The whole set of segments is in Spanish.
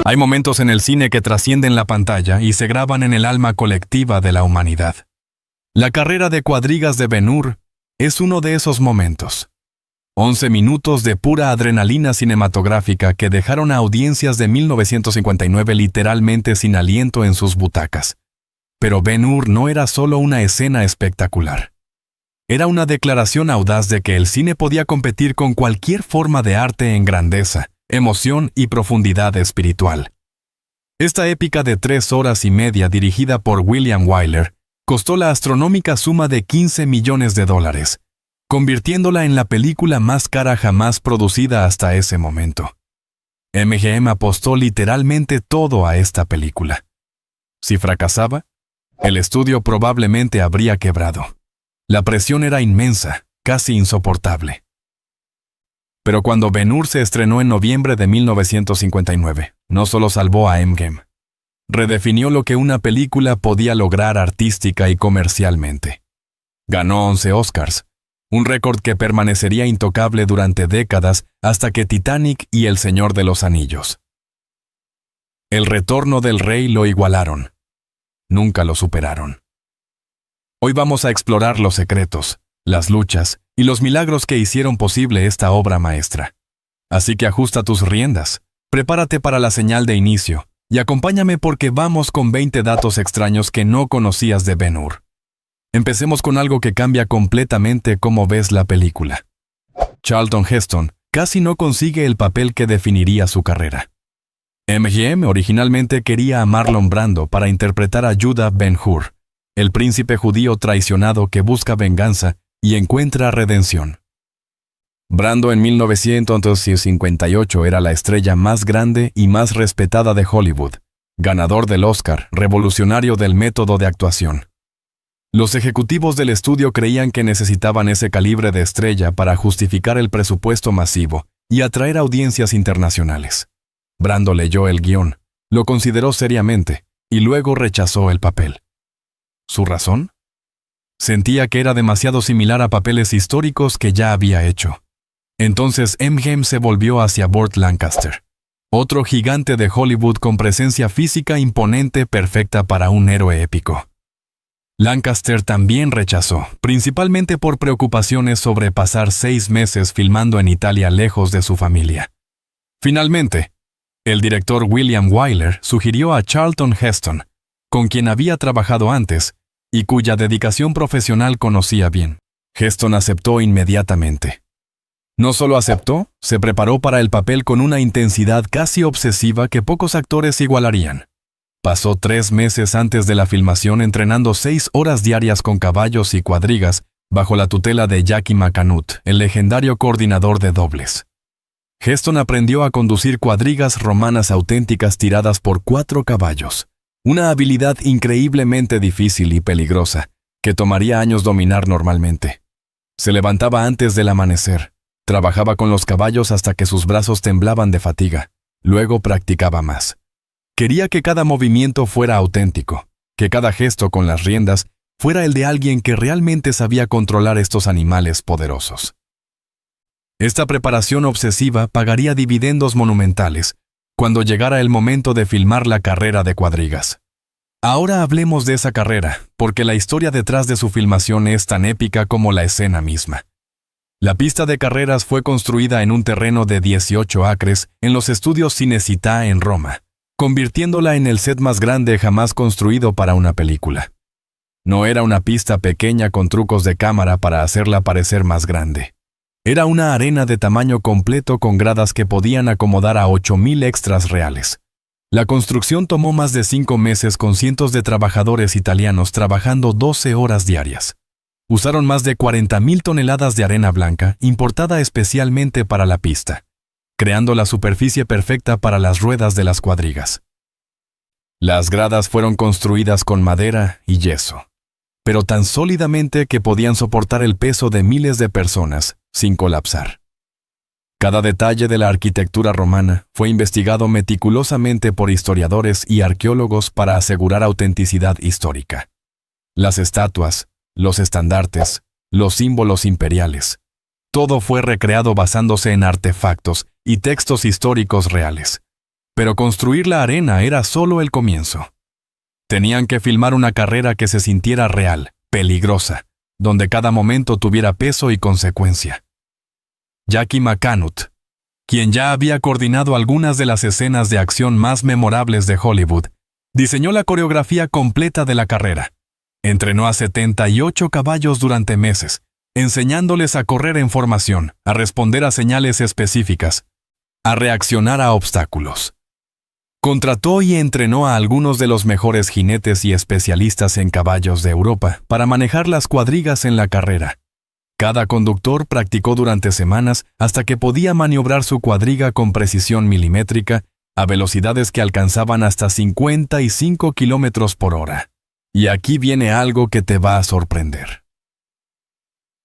Hay momentos en el cine que trascienden la pantalla y se graban en el alma colectiva de la humanidad. La carrera de cuadrigas de Ben-Hur es uno de esos momentos. 11 minutos de pura adrenalina cinematográfica que dejaron a audiencias de 1959 literalmente sin aliento en sus butacas. Pero Ben-Hur no era solo una escena espectacular. Era una declaración audaz de que el cine podía competir con cualquier forma de arte en grandeza, emoción y profundidad espiritual. Esta épica de 3 horas y media dirigida por William Wyler costó la astronómica suma de $15 millones, convirtiéndola en la película más cara jamás producida hasta ese momento. MGM apostó literalmente todo a esta película. Si fracasaba, el estudio probablemente habría quebrado. La presión era inmensa, casi insoportable. Pero cuando Ben-Hur se estrenó en noviembre de 1959, no solo salvó a MGM, redefinió lo que una película podía lograr artística y comercialmente. Ganó 11 Oscars, un récord que permanecería intocable durante décadas hasta que Titanic y El Señor de los Anillos. El Retorno del Rey lo igualaron. Nunca lo superaron. Hoy vamos a explorar los secretos, las luchas y los milagros que hicieron posible esta obra maestra. Así que ajusta tus riendas, prepárate para la señal de inicio y acompáñame porque vamos con 20 datos extraños que no conocías de Ben-Hur. Empecemos con algo que cambia completamente cómo ves la película. Charlton Heston casi no consigue el papel que definiría su carrera. MGM originalmente quería a Marlon Brando para interpretar a Judah Ben-Hur, el príncipe judío traicionado que busca venganza y encuentra redención. Brando en 1958 era la estrella más grande y más respetada de Hollywood, ganador del Oscar, revolucionario del método de actuación. Los ejecutivos del estudio creían que necesitaban ese calibre de estrella para justificar el presupuesto masivo y atraer audiencias internacionales. Brando leyó el guión, lo consideró seriamente y luego rechazó el papel. ¿Su razón? Sentía que era demasiado similar a papeles históricos que ya había hecho. Entonces MGM se volvió hacia Burt Lancaster, otro gigante de Hollywood con presencia física imponente perfecta para un héroe épico. Lancaster también rechazó, principalmente por preocupaciones sobre pasar 6 meses filmando en Italia lejos de su familia. Finalmente, el director William Wyler sugirió a Charlton Heston, con quien había trabajado antes y cuya dedicación profesional conocía bien. Heston aceptó inmediatamente. No solo aceptó, se preparó para el papel con una intensidad casi obsesiva que pocos actores igualarían. Pasó 3 meses antes de la filmación entrenando 6 horas diarias con caballos y cuadrigas bajo la tutela de Jackie McAnutt, el legendario coordinador de dobles. Heston aprendió a conducir cuadrigas romanas auténticas tiradas por 4 caballos. Una habilidad increíblemente difícil y peligrosa, que tomaría años dominar normalmente. Se levantaba antes del amanecer, trabajaba con los caballos hasta que sus brazos temblaban de fatiga, luego practicaba más. Quería que cada movimiento fuera auténtico, que cada gesto con las riendas fuera el de alguien que realmente sabía controlar estos animales poderosos. Esta preparación obsesiva pagaría dividendos monumentales cuando llegara el momento de filmar la carrera de cuadrigas. Ahora hablemos de esa carrera, porque la historia detrás de su filmación es tan épica como la escena misma. La pista de carreras fue construida en un terreno de 18 acres en los estudios Cinecittà en Roma, convirtiéndola en el set más grande jamás construido para una película. No era una pista pequeña con trucos de cámara para hacerla parecer más grande. Era una arena de tamaño completo con gradas que podían acomodar a 8,000 extras reales. La construcción tomó más de 5 meses con cientos de trabajadores italianos trabajando 12 horas diarias. Usaron más de 40,000 toneladas de arena blanca importada especialmente para la pista, creando la superficie perfecta para las ruedas de las cuadrigas. Las gradas fueron construidas con madera y yeso, pero tan sólidamente que podían soportar el peso de miles de personas sin colapsar. Cada detalle de la arquitectura romana fue investigado meticulosamente por historiadores y arqueólogos para asegurar autenticidad histórica. Las estatuas, los estandartes, los símbolos imperiales, todo fue recreado basándose en artefactos y textos históricos reales. pero construir la arena era solo el comienzo. Tenían que filmar una carrera que se sintiera real, peligrosa, donde cada momento tuviera peso y consecuencia. Jackie McCanut, quien ya había coordinado algunas de las escenas de acción más memorables de Hollywood, diseñó la coreografía completa de la carrera. Entrenó a 78 caballos durante meses, enseñándoles a correr en formación, a responder a señales específicas, a reaccionar a obstáculos. Contrató y entrenó a algunos de los mejores jinetes y especialistas en caballos de Europa para manejar las cuadrigas en la carrera. Cada conductor practicó durante semanas hasta que podía maniobrar su cuadriga con precisión milimétrica a velocidades que alcanzaban hasta 55 kilómetros por hora. Y aquí viene algo que te va a sorprender.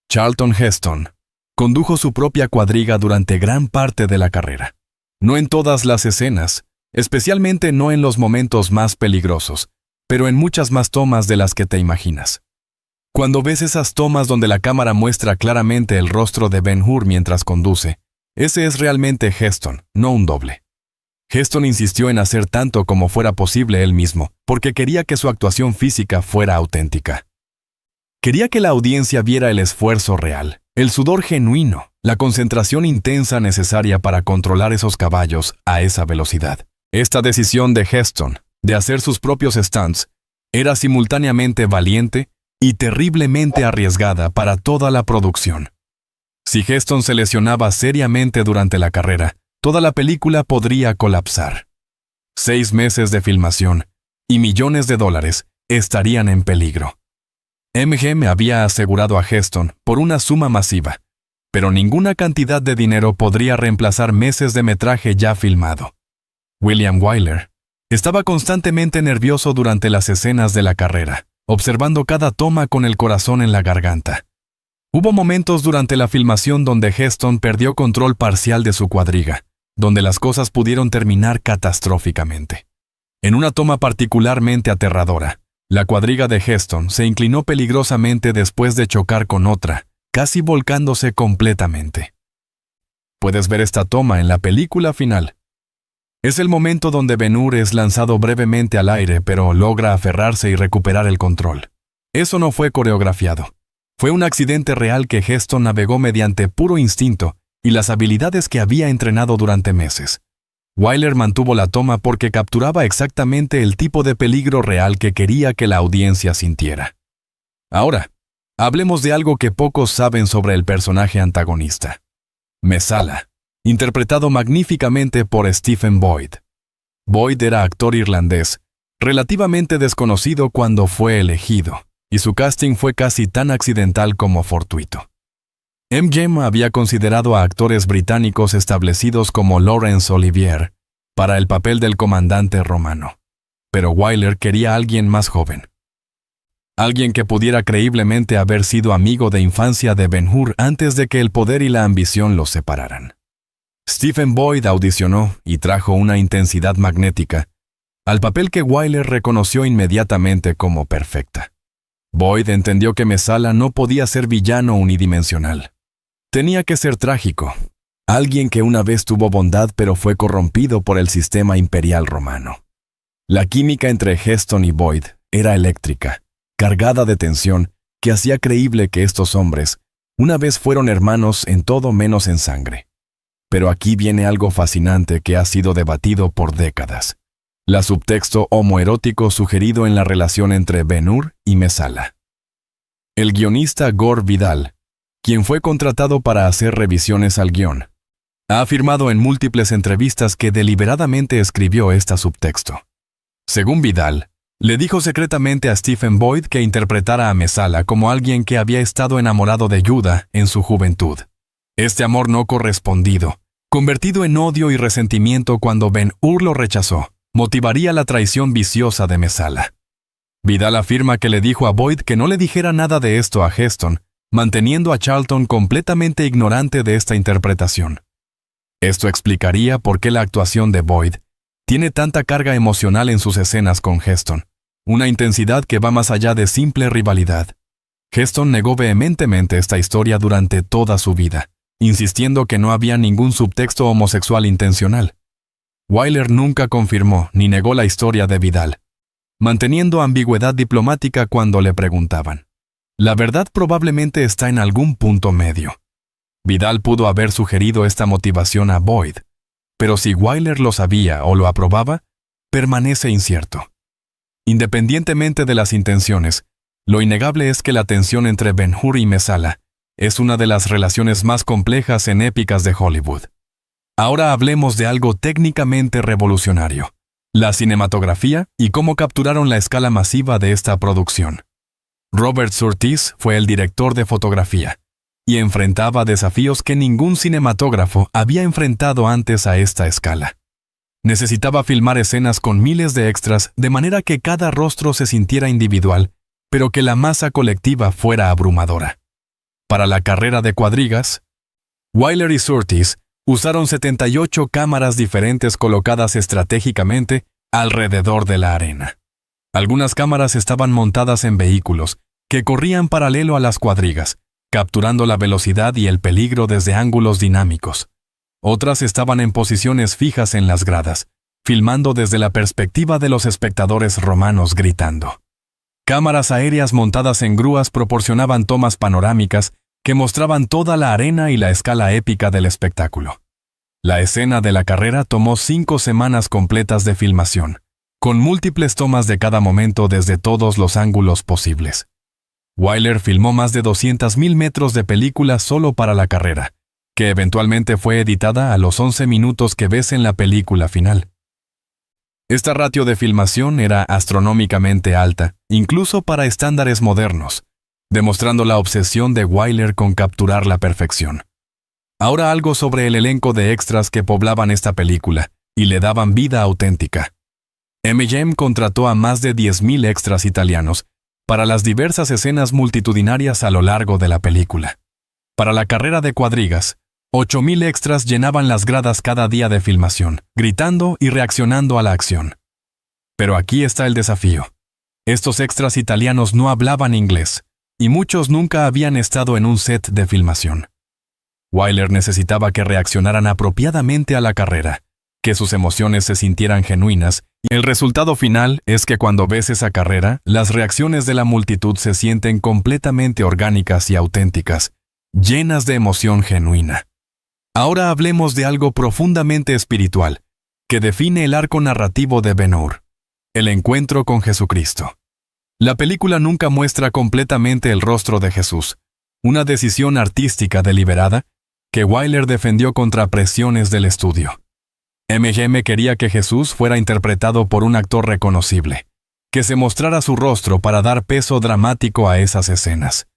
Charlton Heston condujo su propia cuadriga durante gran parte de la carrera. No en todas las escenas, especialmente no en los momentos más peligrosos, pero en muchas más tomas de las que te imaginas. Cuando ves esas tomas donde la cámara muestra claramente el rostro de Ben-Hur mientras conduce, ese es realmente Heston, no un doble. Heston insistió en hacer tanto como fuera posible él mismo, porque quería que su actuación física fuera auténtica. Quería que la audiencia viera el esfuerzo real, el sudor genuino, la concentración intensa necesaria para controlar esos caballos a esa velocidad. Esta decisión de Heston, de hacer sus propios stunts, era simultáneamente valiente y terriblemente arriesgada para toda la producción. Si Heston se lesionaba seriamente durante la carrera, toda la película podría colapsar. 6 meses de filmación y millones de dólares estarían en peligro. MGM había asegurado a Heston por una suma masiva, pero ninguna cantidad de dinero podría reemplazar meses de metraje ya filmado. William Wyler estaba constantemente nervioso durante las escenas de la carrera, observando cada toma con el corazón en la garganta. Hubo momentos durante la filmación donde Heston perdió control parcial de su cuadriga, donde las cosas pudieron terminar catastróficamente. En una toma particularmente aterradora, la cuadriga de Heston se inclinó peligrosamente después de chocar con otra, casi volcándose completamente. Puedes ver esta toma en la película final. Es el momento donde Ben-Hur es lanzado brevemente al aire, pero logra aferrarse y recuperar el control. Eso no fue coreografiado. Fue un accidente real que Heston navegó mediante puro instinto y las habilidades que había entrenado durante meses. Wyler mantuvo la toma porque capturaba exactamente el tipo de peligro real que quería que la audiencia sintiera. Ahora, hablemos de algo que pocos saben sobre el personaje antagonista. Messala, interpretado magníficamente por Stephen Boyd. Boyd era actor irlandés, relativamente desconocido cuando fue elegido, y su casting fue casi tan accidental como fortuito. MGM había considerado a actores británicos establecidos como Laurence Olivier para el papel del comandante romano, pero Wyler quería a alguien más joven. Alguien que pudiera creíblemente haber sido amigo de infancia de Ben-Hur antes de que el poder y la ambición los separaran. Stephen Boyd audicionó y trajo una intensidad magnética al papel que Wyler reconoció inmediatamente como perfecta. Boyd entendió que Messala no podía ser villano unidimensional. Tenía que ser trágico, alguien que una vez tuvo bondad pero fue corrompido por el sistema imperial romano. La química entre Heston y Boyd era eléctrica, cargada de tensión, que hacía creíble que estos hombres una vez fueron hermanos en todo menos en sangre. Pero aquí viene algo fascinante que ha sido debatido por décadas: la subtexto homoerótico sugerido en la relación entre Ben-Hur y Messala. El guionista Gore Vidal, quien fue contratado para hacer revisiones al guión, ha afirmado en múltiples entrevistas que deliberadamente escribió esta subtexto. Según Vidal, le dijo secretamente a Stephen Boyd que interpretara a Messala como alguien que había estado enamorado de Judah en su juventud. Este amor no correspondido, convertido en odio y resentimiento cuando Ben-Hur lo rechazó, motivaría la traición viciosa de Messala. Vidal afirma que le dijo a Boyd que no le dijera nada de esto a Heston, manteniendo a Charlton completamente ignorante de esta interpretación. Esto explicaría por qué la actuación de Boyd tiene tanta carga emocional en sus escenas con Heston, una intensidad que va más allá de simple rivalidad. Heston negó vehementemente esta historia durante toda su vida, insistiendo que no había ningún subtexto homosexual intencional. Wyler nunca confirmó ni negó la historia de Vidal, manteniendo ambigüedad diplomática cuando le preguntaban. La verdad probablemente está en algún punto medio. Vidal pudo haber sugerido esta motivación a Boyd, pero si Wyler lo sabía o lo aprobaba, permanece incierto. Independientemente de las intenciones, lo innegable es que la tensión entre Ben-Hur y Messala es una de las relaciones más complejas en épicas de Hollywood. Ahora hablemos de algo técnicamente revolucionario: la cinematografía y cómo capturaron la escala masiva de esta producción. Robert Surtees fue el director de fotografía y enfrentaba desafíos que ningún cinematógrafo había enfrentado antes a esta escala. Necesitaba filmar escenas con miles de extras de manera que cada rostro se sintiera individual, pero que la masa colectiva fuera abrumadora. Para la carrera de cuadrigas, Wyler y Surtees usaron 78 cámaras diferentes colocadas estratégicamente alrededor de la arena. Algunas cámaras estaban montadas en vehículos que corrían paralelo a las cuadrigas, capturando la velocidad y el peligro desde ángulos dinámicos. Otras estaban en posiciones fijas en las gradas, filmando desde la perspectiva de los espectadores romanos gritando. Cámaras aéreas montadas en grúas proporcionaban tomas panorámicas que mostraban toda la arena y la escala épica del espectáculo. La escena de la carrera tomó 5 semanas completas de filmación, con múltiples tomas de cada momento desde todos los ángulos posibles. Wyler filmó más de 200.000 metros de película solo para la carrera, que eventualmente fue editada a los 11 minutos que ves en la película final. Esta ratio de filmación era astronómicamente alta, incluso para estándares modernos, demostrando la obsesión de Wyler con capturar la perfección. Ahora algo sobre el elenco de extras que poblaban esta película y le daban vida auténtica. MGM contrató a más de 10.000 extras italianos para las diversas escenas multitudinarias a lo largo de la película. Para la carrera de cuadrigas, 8.000 extras llenaban las gradas cada día de filmación, gritando y reaccionando a la acción. Pero aquí está el desafío. Estos extras italianos no hablaban inglés, y muchos nunca habían estado en un set de filmación. Wyler necesitaba que reaccionaran apropiadamente a la carrera, que sus emociones se sintieran genuinas, y el resultado final es que cuando ves esa carrera, las reacciones de la multitud se sienten completamente orgánicas y auténticas, llenas de emoción genuina. Ahora hablemos de algo profundamente espiritual, que define el arco narrativo de Ben-Hur: el encuentro con Jesucristo. La película nunca muestra completamente el rostro de Jesús, una decisión artística deliberada que Wyler defendió contra presiones del estudio. MGM quería que Jesús fuera interpretado por un actor reconocible, que se mostrara su rostro para dar peso dramático a esas escenas.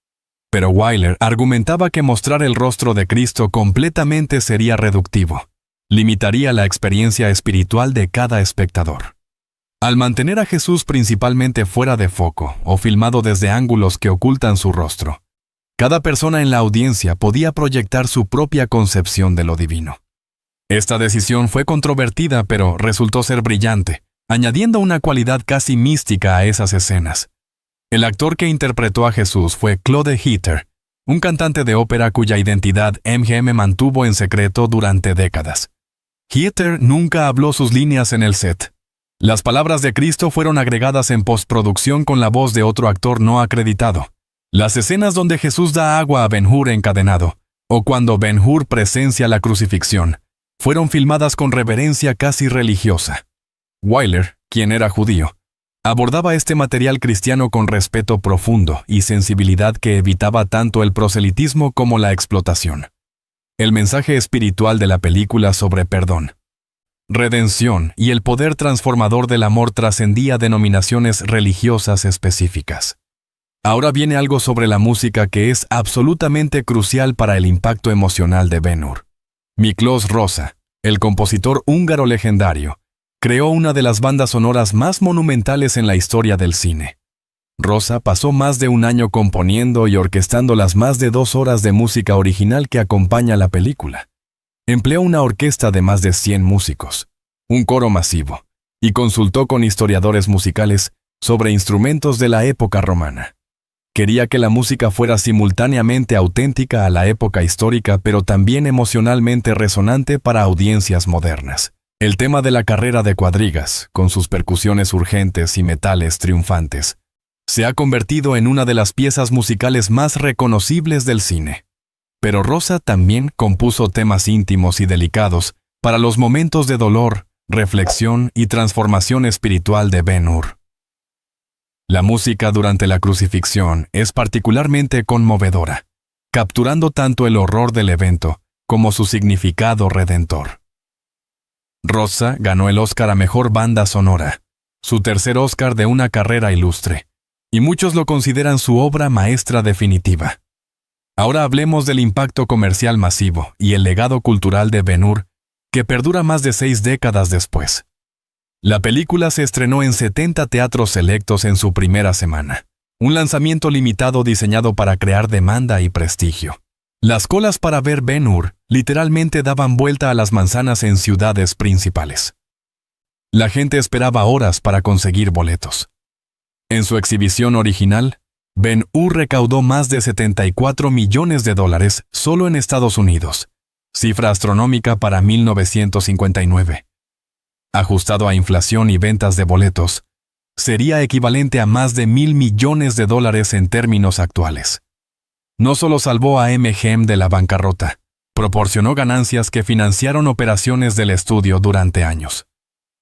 Pero Wyler argumentaba que mostrar el rostro de Cristo completamente sería reductivo, limitaría la experiencia espiritual de cada espectador. Al mantener a Jesús principalmente fuera de foco o filmado desde ángulos que ocultan su rostro, cada persona en la audiencia podía proyectar su propia concepción de lo divino. Esta decisión fue controvertida, pero resultó ser brillante, añadiendo una cualidad casi mística a esas escenas. El actor que interpretó a Jesús fue Claude Heatter, un cantante de ópera cuya identidad MGM mantuvo en secreto durante décadas. Heatter nunca habló sus líneas en el set. Las palabras de Cristo fueron agregadas en postproducción con la voz de otro actor no acreditado. Las escenas donde Jesús da agua a Ben-Hur encadenado, o cuando Ben-Hur presencia la crucifixión, fueron filmadas con reverencia casi religiosa. Wyler, quien era judío, abordaba este material cristiano con respeto profundo y sensibilidad que evitaba tanto el proselitismo como la explotación. El mensaje espiritual de la película sobre perdón, redención y el poder transformador del amor trascendía denominaciones religiosas específicas. Ahora viene algo sobre la música que es absolutamente crucial para el impacto emocional de Ben-Hur. Miklos Rozsa, el compositor húngaro legendario, creó una de las bandas sonoras más monumentales en la historia del cine. Rozsa pasó más de un año componiendo y orquestando las más de 2 horas de música original que acompaña la película. Empleó una orquesta de más de 100 músicos, un coro masivo, y consultó con historiadores musicales sobre instrumentos de la época romana. Quería que la música fuera simultáneamente auténtica a la época histórica, pero también emocionalmente resonante para audiencias modernas. El tema de la carrera de cuadrigas, con sus percusiones urgentes y metales triunfantes, se ha convertido en una de las piezas musicales más reconocibles del cine. Pero Rosa también compuso temas íntimos y delicados para los momentos de dolor, reflexión y transformación espiritual de Ben-Hur. La música durante la crucifixión es particularmente conmovedora, capturando tanto el horror del evento como su significado redentor. Rosa ganó el Oscar a Mejor Banda Sonora, su tercer Oscar de una carrera ilustre, y muchos lo consideran su obra maestra definitiva. Ahora hablemos del impacto comercial masivo y el legado cultural de Ben-Hur, que perdura más de 6 décadas después. La película se estrenó en 70 teatros selectos en su primera semana, un lanzamiento limitado diseñado para crear demanda y prestigio. Las colas para ver Ben-Hur literalmente daban vuelta a las manzanas en ciudades principales. La gente esperaba horas para conseguir boletos. En su exhibición original, Ben-Hur recaudó más de $74 millones solo en Estados Unidos, cifra astronómica para 1959. Ajustado a inflación y ventas de boletos, sería equivalente a más de $1,000 millones en términos actuales. No solo salvó a MGM de la bancarrota, proporcionó ganancias que financiaron operaciones del estudio durante años.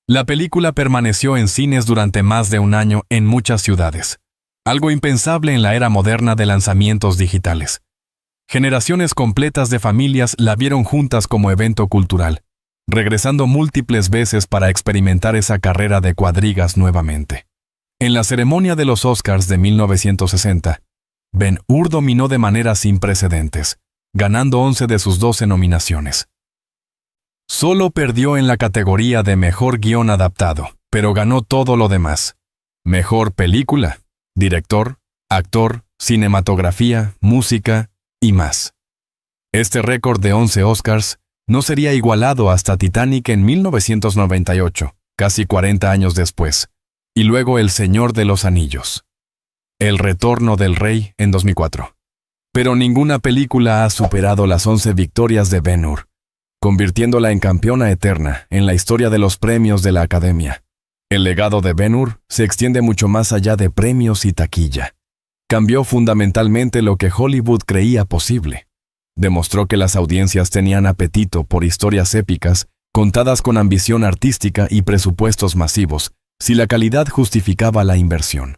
La película permaneció en cines durante más de un año en muchas ciudades, algo impensable en la era moderna de lanzamientos digitales. Generaciones completas de familias la vieron juntas como evento cultural, regresando múltiples veces para experimentar esa carrera de cuadrigas nuevamente. En la ceremonia de los Oscars de 1960, Ben-Hur dominó de manera sin precedentes, ganando 11 de sus 12 nominaciones. Solo perdió en la categoría de Mejor Guión Adaptado, pero ganó todo lo demás. Mejor Película, Director, Actor, Cinematografía, Música y más. Este récord de 11 Oscars no sería igualado hasta Titanic en 1998, casi 40 años después, y luego El Señor de los Anillos. El Retorno del Rey en 2004. Pero ninguna película ha superado las 11 victorias de Ben-Hur, convirtiéndola en campeona eterna en la historia de los premios de la Academia. El legado de Ben-Hur se extiende mucho más allá de premios y taquilla. Cambió fundamentalmente lo que Hollywood creía posible. Demostró que las audiencias tenían apetito por historias épicas, contadas con ambición artística y presupuestos masivos, si la calidad justificaba la inversión.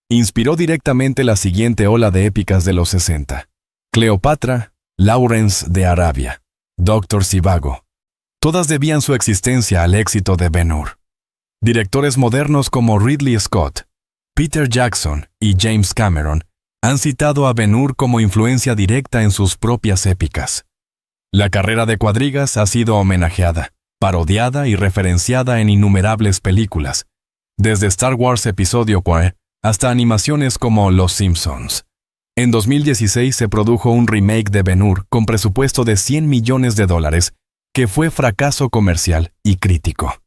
Inspiró directamente la siguiente ola de épicas de los 60. Cleopatra, Lawrence de Arabia, Dr. Zhivago. Todas debían su existencia al éxito de Ben-Hur. Directores modernos como Ridley Scott, Peter Jackson y James Cameron han citado a Ben-Hur como influencia directa en sus propias épicas. La carrera de cuadrigas ha sido homenajeada, parodiada y referenciada en innumerables películas, desde Star Wars Episodio 4 hasta animaciones como Los Simpsons. En 2016 se produjo un remake de Ben-Hur con presupuesto de $100 millones, que fue fracaso comercial y crítico.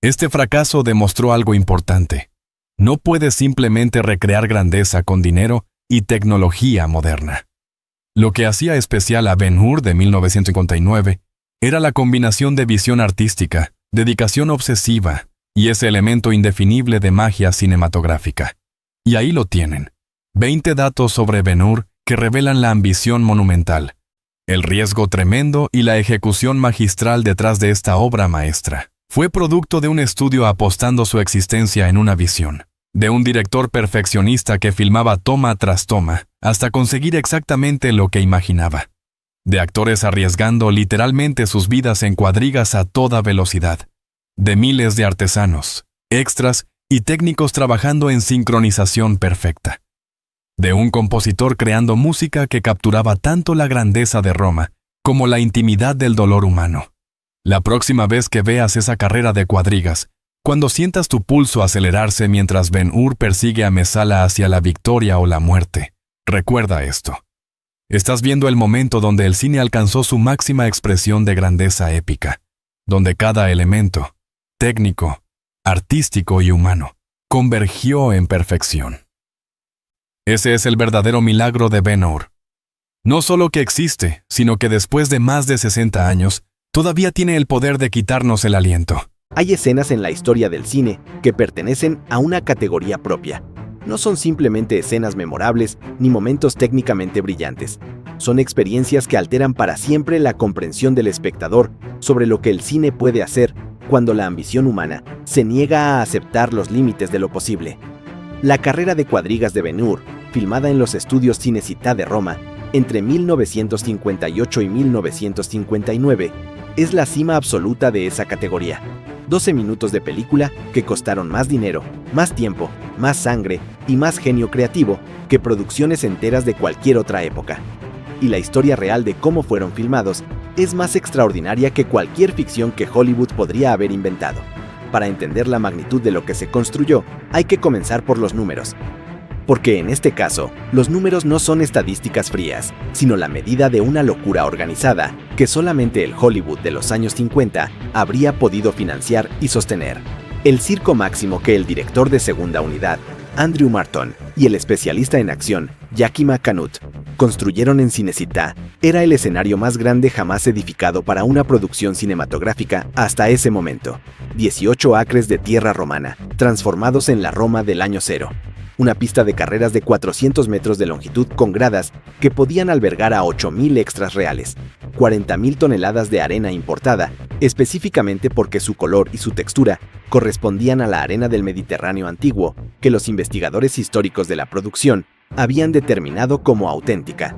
Este fracaso demostró algo importante. No puedes simplemente recrear grandeza con dinero y tecnología moderna. Lo que hacía especial a Ben-Hur de 1959 era la combinación de visión artística, dedicación obsesiva y ese elemento indefinible de magia cinematográfica. Y ahí lo tienen. 20 datos sobre Ben-Hur que revelan la ambición monumental, el riesgo tremendo y la ejecución magistral detrás de esta obra maestra. Fue producto de un estudio apostando su existencia en una visión, de un director perfeccionista que filmaba toma tras toma hasta conseguir exactamente lo que imaginaba, de actores arriesgando literalmente sus vidas en cuadrigas a toda velocidad, de miles de artesanos, extras y técnicos trabajando en sincronización perfecta, de un compositor creando música que capturaba tanto la grandeza de Roma como la intimidad del dolor humano. La próxima vez que veas esa carrera de cuadrigas, cuando sientas tu pulso acelerarse mientras Ben-Hur persigue a Mesala hacia la victoria o la muerte, recuerda esto. Estás viendo el momento donde el cine alcanzó su máxima expresión de grandeza épica, donde cada elemento, técnico, artístico y humano, convergió en perfección. Ese es el verdadero milagro de Ben-Hur. No solo que existe, sino que después de más de 60 años, todavía tiene el poder de quitarnos el aliento. Hay escenas en la historia del cine que pertenecen a una categoría propia. No son simplemente escenas memorables ni momentos técnicamente brillantes. Son experiencias que alteran para siempre la comprensión del espectador sobre lo que el cine puede hacer cuando la ambición humana se niega a aceptar los límites de lo posible. La carrera de cuadrigas de Ben-Hur, filmada en los estudios Cinecittà de Roma entre 1958 y 1959, es la cima absoluta de esa categoría. 12 minutos de película que costaron más dinero, más tiempo, más sangre y más genio creativo que producciones enteras de cualquier otra época. Y la historia real de cómo fueron filmados es más extraordinaria que cualquier ficción que Hollywood podría haber inventado. Para entender la magnitud de lo que se construyó, hay que comenzar por los números. Porque en este caso, los números no son estadísticas frías, sino la medida de una locura organizada que solamente el Hollywood de los años 50 habría podido financiar y sostener. El circo máximo que el director de segunda unidad, Andrew Marton, y el especialista en acción, Yakima Canut, construyeron en Cinecittà era el escenario más grande jamás edificado para una producción cinematográfica hasta ese momento. 18 acres de tierra romana, transformados en la Roma del año cero. Una pista de carreras de 400 metros de longitud con gradas que podían albergar a 8,000 extras reales, 40,000 toneladas de arena importada, específicamente porque su color y su textura correspondían a la arena del Mediterráneo antiguo, que los investigadores históricos de la producción habían determinado como auténtica.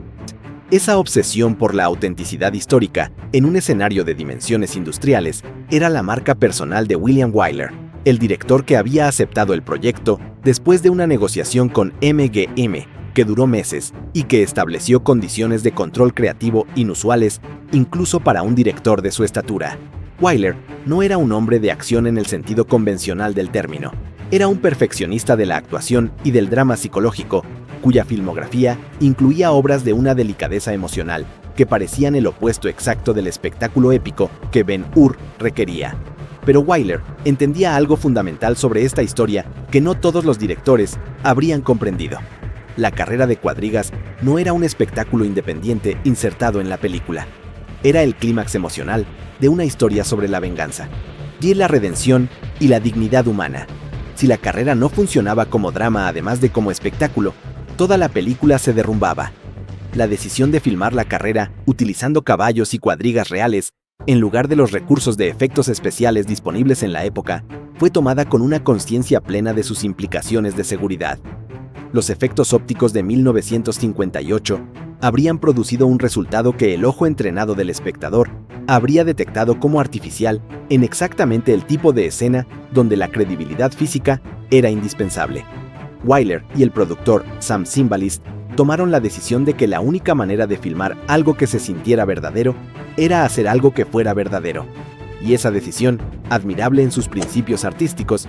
Esa obsesión por la autenticidad histórica en un escenario de dimensiones industriales era la marca personal de William Wyler, el director que había aceptado el proyecto después de una negociación con MGM que duró meses y que estableció condiciones de control creativo inusuales incluso para un director de su estatura. Wyler no era un hombre de acción en el sentido convencional del término. Era un perfeccionista de la actuación y del drama psicológico, cuya filmografía incluía obras de una delicadeza emocional que parecían el opuesto exacto del espectáculo épico que Ben-Hur requería. Pero Wyler entendía algo fundamental sobre esta historia que no todos los directores habrían comprendido. La carrera de cuadrigas no era un espectáculo independiente insertado en la película. Era el clímax emocional de una historia sobre la venganza, y la redención y la dignidad humana. Si la carrera no funcionaba como drama además de como espectáculo, toda la película se derrumbaba. La decisión de filmar la carrera utilizando caballos y cuadrigas reales en lugar de los recursos de efectos especiales disponibles en la época, fue tomada con una conciencia plena de sus implicaciones de seguridad. Los efectos ópticos de 1958 habrían producido un resultado que el ojo entrenado del espectador habría detectado como artificial en exactamente el tipo de escena donde la credibilidad física era indispensable. Wyler y el productor Sam Zimbalist tomaron la decisión de que la única manera de filmar algo que se sintiera verdadero era hacer algo que fuera verdadero. Y esa decisión, admirable en sus principios artísticos,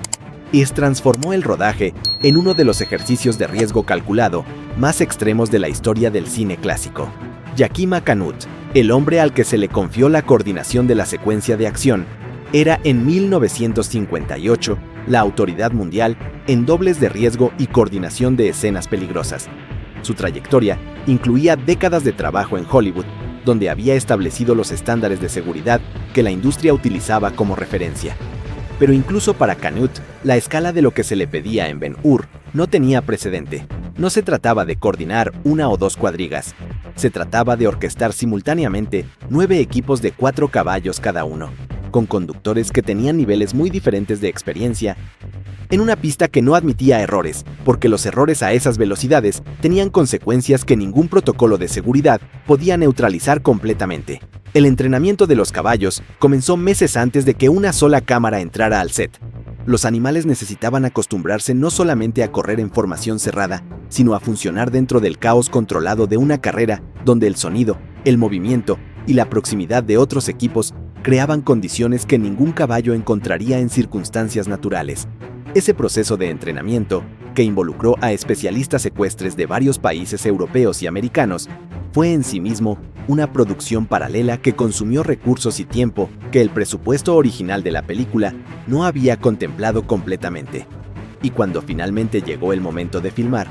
transformó el rodaje en uno de los ejercicios de riesgo calculado más extremos de la historia del cine clásico. Yakima Canut, el hombre al que se le confió la coordinación de la secuencia de acción, era en 1958 la autoridad mundial en dobles de riesgo y coordinación de escenas peligrosas. Su trayectoria incluía décadas de trabajo en Hollywood, donde había establecido los estándares de seguridad que la industria utilizaba como referencia. Pero incluso para Canut, la escala de lo que se le pedía en Ben-Hur no tenía precedente. No se trataba de coordinar una o dos cuadrigas. Se trataba de orquestar simultáneamente 9 equipos de 4 caballos cada uno, con conductores que tenían niveles muy diferentes de experiencia, en una pista que no admitía errores, porque los errores a esas velocidades tenían consecuencias que ningún protocolo de seguridad podía neutralizar completamente. El entrenamiento de los caballos comenzó meses antes de que una sola cámara entrara al set. Los animales necesitaban acostumbrarse no solamente a correr en formación cerrada, sino a funcionar dentro del caos controlado de una carrera donde el sonido, el movimiento y la proximidad de otros equipos creaban condiciones que ningún caballo encontraría en circunstancias naturales. Ese proceso de entrenamiento, que involucró a especialistas ecuestres de varios países europeos y americanos, fue en sí mismo una producción paralela que consumió recursos y tiempo que el presupuesto original de la película no había contemplado completamente. Y cuando finalmente llegó el momento de filmar,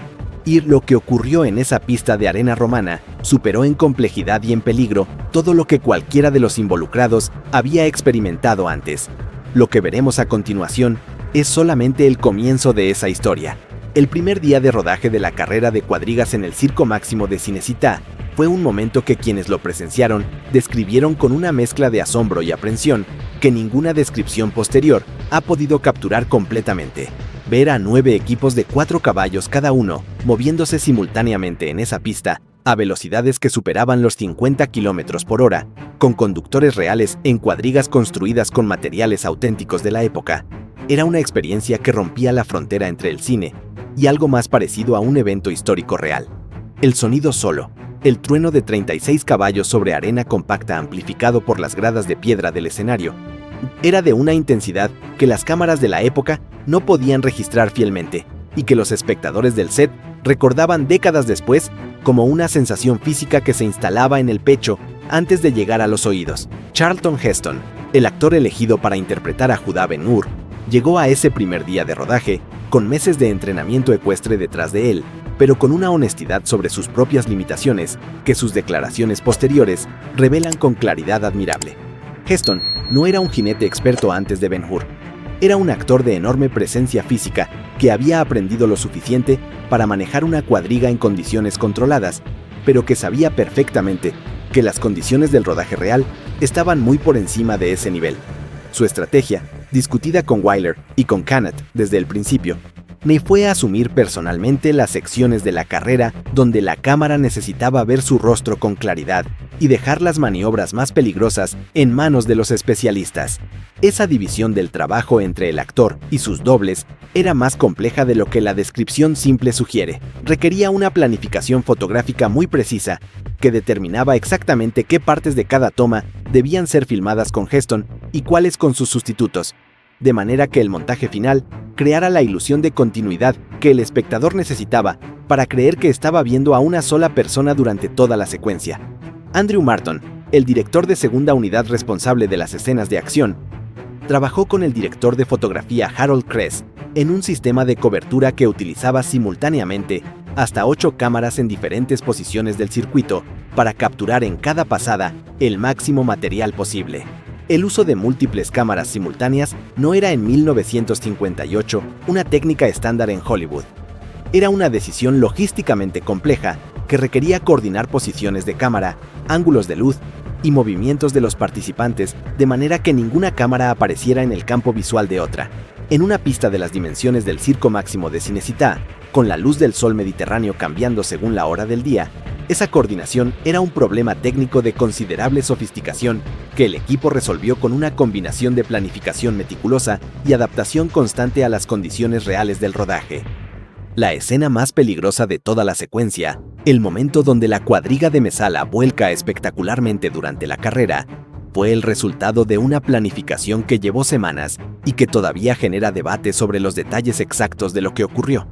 Y lo que ocurrió en esa pista de arena romana superó en complejidad y en peligro todo lo que cualquiera de los involucrados había experimentado antes. Lo que veremos a continuación es solamente el comienzo de esa historia. El primer día de rodaje de la carrera de cuadrigas en el Circo Máximo de Cinecittà fue un momento que quienes lo presenciaron describieron con una mezcla de asombro y aprensión que ninguna descripción posterior ha podido capturar completamente. Ver a 9 equipos de 4 caballos cada uno moviéndose simultáneamente en esa pista a velocidades que superaban los 50 km por hora, con conductores reales en cuadrigas construidas con materiales auténticos de la época, era una experiencia que rompía la frontera entre el cine y algo más parecido a un evento histórico real. El sonido solo, el trueno de 36 caballos sobre arena compacta amplificado por las gradas de piedra del escenario, era de una intensidad que las cámaras de la época no podían registrar fielmente y que los espectadores del set recordaban décadas después como una sensación física que se instalaba en el pecho antes de llegar a los oídos. Charlton Heston, el actor elegido para interpretar a Judá Ben-Hur, llegó a ese primer día de rodaje con meses de entrenamiento ecuestre detrás de él, pero con una honestidad sobre sus propias limitaciones que sus declaraciones posteriores revelan con claridad admirable. Heston no era un jinete experto antes de Ben-Hur. Era un actor de enorme presencia física que había aprendido lo suficiente para manejar una cuadriga en condiciones controladas, pero que sabía perfectamente que las condiciones del rodaje real estaban muy por encima de ese nivel. Su estrategia, discutida con Wyler y con Cannett desde el principio, fue asumir personalmente las secciones de la carrera donde la cámara necesitaba ver su rostro con claridad y dejar las maniobras más peligrosas en manos de los especialistas. Esa división del trabajo entre el actor y sus dobles era más compleja de lo que la descripción simple sugiere. Requería una planificación fotográfica muy precisa que determinaba exactamente qué partes de cada toma debían ser filmadas con Heston y cuáles con sus sustitutos, de manera que el montaje final creara la ilusión de continuidad que el espectador necesitaba para creer que estaba viendo a una sola persona durante toda la secuencia. Andrew Marton, el director de segunda unidad responsable de las escenas de acción, trabajó con el director de fotografía Harold Kress en un sistema de cobertura que utilizaba simultáneamente hasta 8 cámaras en diferentes posiciones del circuito para capturar en cada pasada el máximo material posible. El uso de múltiples cámaras simultáneas no era en 1958 una técnica estándar en Hollywood. Era una decisión logísticamente compleja que requería coordinar posiciones de cámara, ángulos de luz y movimientos de los participantes de manera que ninguna cámara apareciera en el campo visual de otra. En una pista de las dimensiones del Circo Máximo de Cinecittà, con la luz del sol Mediterráneo cambiando según la hora del día, esa coordinación era un problema técnico de considerable sofisticación que el equipo resolvió con una combinación de planificación meticulosa y adaptación constante a las condiciones reales del rodaje. La escena más peligrosa de toda la secuencia, el momento donde la cuadriga de Messala vuelca espectacularmente durante la carrera, fue el resultado de una planificación que llevó semanas y que todavía genera debate sobre los detalles exactos de lo que ocurrió.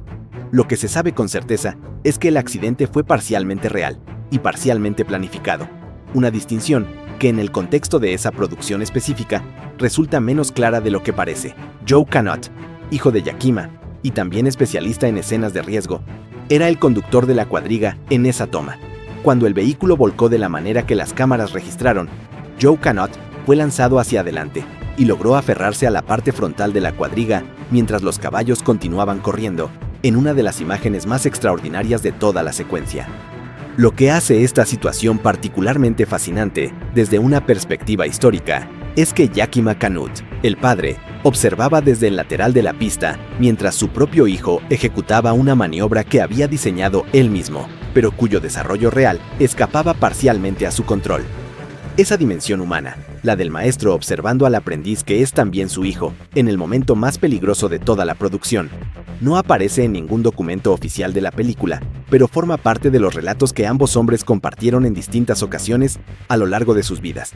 Lo que se sabe con certeza es que el accidente fue parcialmente real y parcialmente planificado, una distinción que en el contexto de esa producción específica resulta menos clara de lo que parece. Joe Cannott, hijo de Yakima y también especialista en escenas de riesgo, era el conductor de la cuadriga en esa toma. Cuando el vehículo volcó de la manera que las cámaras registraron, Joe Cannott fue lanzado hacia adelante y logró aferrarse a la parte frontal de la cuadriga mientras los caballos continuaban corriendo, en una de las imágenes más extraordinarias de toda la secuencia. Lo que hace esta situación particularmente fascinante desde una perspectiva histórica es que Yakima Canut, el padre, observaba desde el lateral de la pista mientras su propio hijo ejecutaba una maniobra que había diseñado él mismo, pero cuyo desarrollo real escapaba parcialmente a su control. Esa dimensión humana, la del maestro observando al aprendiz que es también su hijo, en el momento más peligroso de toda la producción, no aparece en ningún documento oficial de la película, pero forma parte de los relatos que ambos hombres compartieron en distintas ocasiones a lo largo de sus vidas.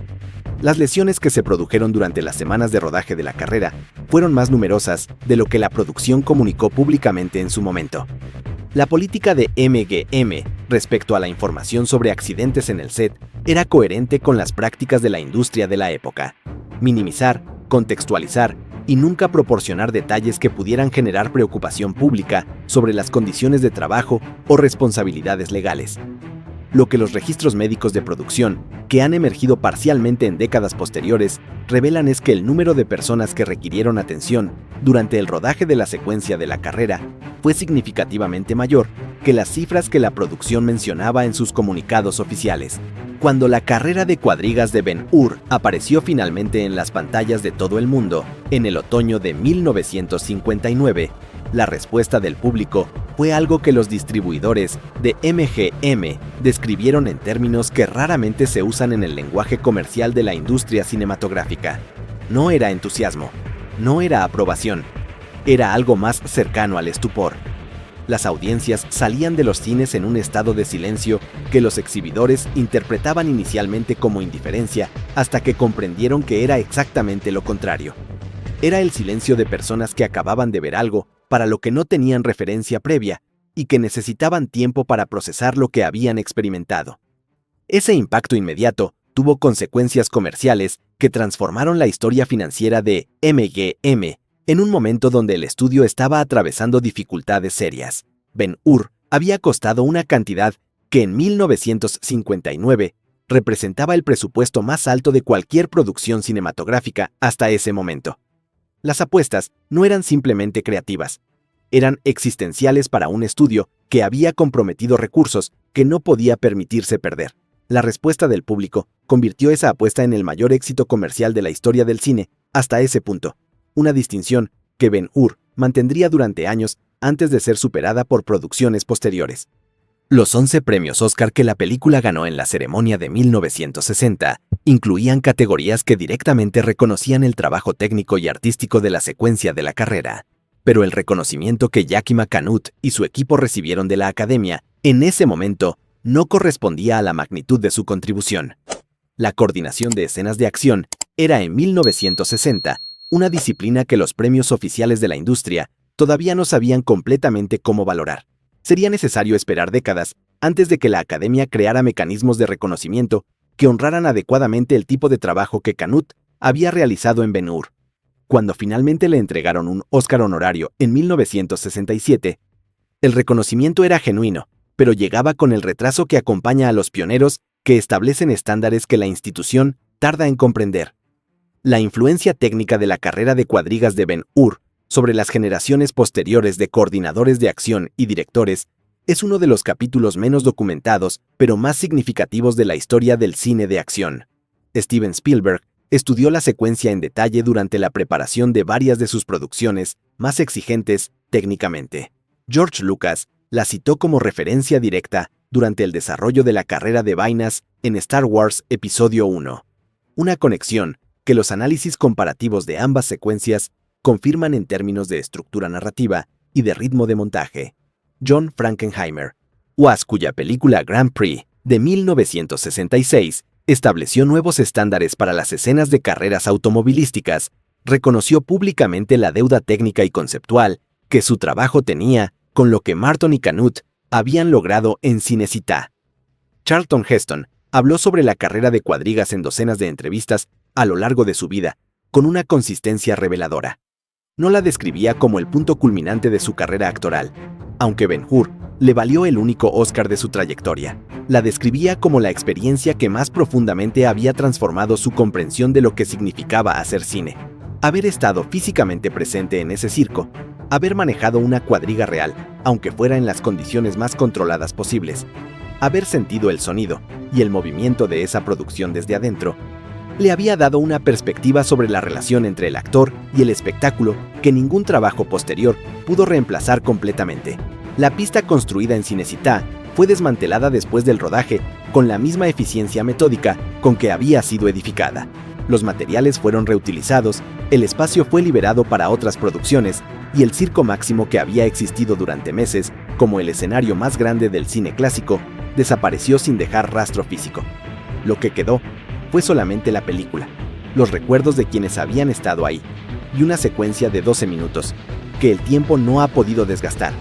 Las lesiones que se produjeron durante las semanas de rodaje de la carrera fueron más numerosas de lo que la producción comunicó públicamente en su momento. La política de MGM respecto a la información sobre accidentes en el set era coherente con las prácticas de la industria de la época. Minimizar, contextualizar y nunca proporcionar detalles que pudieran generar preocupación pública sobre las condiciones de trabajo o responsabilidades legales. Lo que los registros médicos de producción, que han emergido parcialmente en décadas posteriores, revelan es que el número de personas que requirieron atención durante el rodaje de la secuencia de la carrera fue significativamente mayor que las cifras que la producción mencionaba en sus comunicados oficiales. Cuando la carrera de cuadrigas de Ben-Hur apareció finalmente en las pantallas de todo el mundo, en el otoño de 1959, la respuesta del público fue algo que los distribuidores de MGM describieron en términos que raramente se usan en el lenguaje comercial de la industria cinematográfica. No era entusiasmo, no era aprobación, era algo más cercano al estupor. Las audiencias salían de los cines en un estado de silencio que los exhibidores interpretaban inicialmente como indiferencia hasta que comprendieron que era exactamente lo contrario. Era el silencio de personas que acababan de ver algo para lo que no tenían referencia previa y que necesitaban tiempo para procesar lo que habían experimentado. Ese impacto inmediato tuvo consecuencias comerciales que transformaron la historia financiera de MGM en un momento donde el estudio estaba atravesando dificultades serias. Ben-Hur había costado una cantidad que en 1959 representaba el presupuesto más alto de cualquier producción cinematográfica hasta ese momento. Las apuestas no eran simplemente creativas, eran existenciales para un estudio que había comprometido recursos que no podía permitirse perder. La respuesta del público convirtió esa apuesta en el mayor éxito comercial de la historia del cine hasta ese punto, una distinción que Ben-Hur mantendría durante años antes de ser superada por producciones posteriores. Los 11 premios Oscar que la película ganó en la ceremonia de 1960 incluían categorías que directamente reconocían el trabajo técnico y artístico de la secuencia de la carrera, pero el reconocimiento que Yakima Canutt y su equipo recibieron de la Academia en ese momento no correspondía a la magnitud de su contribución. La coordinación de escenas de acción era en 1960 una disciplina que los premios oficiales de la industria todavía no sabían completamente cómo valorar. Sería necesario esperar décadas antes de que la Academia creara mecanismos de reconocimiento que honraran adecuadamente el tipo de trabajo que Canutt había realizado en Ben-Hur. Cuando finalmente le entregaron un Oscar honorario en 1967, el reconocimiento era genuino, pero llegaba con el retraso que acompaña a los pioneros que establecen estándares que la institución tarda en comprender. La influencia técnica de la carrera de cuadrigas de Ben-Hur sobre las generaciones posteriores de coordinadores de acción y directores es uno de los capítulos menos documentados, pero más significativos de la historia del cine de acción. Steven Spielberg estudió la secuencia en detalle durante la preparación de varias de sus producciones más exigentes técnicamente. George Lucas la citó como referencia directa durante el desarrollo de la carrera de vainas en Star Wars Episodio 1. Una conexión que los análisis comparativos de ambas secuencias confirman en términos de estructura narrativa y de ritmo de montaje. John Frankenheimer, Was, cuya película Grand Prix de 1966 estableció nuevos estándares para las escenas de carreras automovilísticas, reconoció públicamente la deuda técnica y conceptual que su trabajo tenía con lo que Marton y Canutt habían logrado en Cinecittà. Charlton Heston habló sobre la carrera de cuadrigas en docenas de entrevistas a lo largo de su vida, con una consistencia reveladora. No la describía como el punto culminante de su carrera actoral, aunque Ben-Hur le valió el único Oscar de su trayectoria. La describía como la experiencia que más profundamente había transformado su comprensión de lo que significaba hacer cine. Haber estado físicamente presente en ese circo, haber manejado una cuadriga real, aunque fuera en las condiciones más controladas posibles, haber sentido el sonido y el movimiento de esa producción desde adentro, le había dado una perspectiva sobre la relación entre el actor y el espectáculo que ningún trabajo posterior pudo reemplazar completamente. La pista construida en Cinecittà fue desmantelada después del rodaje con la misma eficiencia metódica con que había sido edificada. Los materiales fueron reutilizados, el espacio fue liberado para otras producciones y el circo máximo que había existido durante meses como el escenario más grande del cine clásico desapareció sin dejar rastro físico. Lo que quedó fue solamente la película, los recuerdos de quienes habían estado ahí y una secuencia de 12 minutos que el tiempo no ha podido desgastar.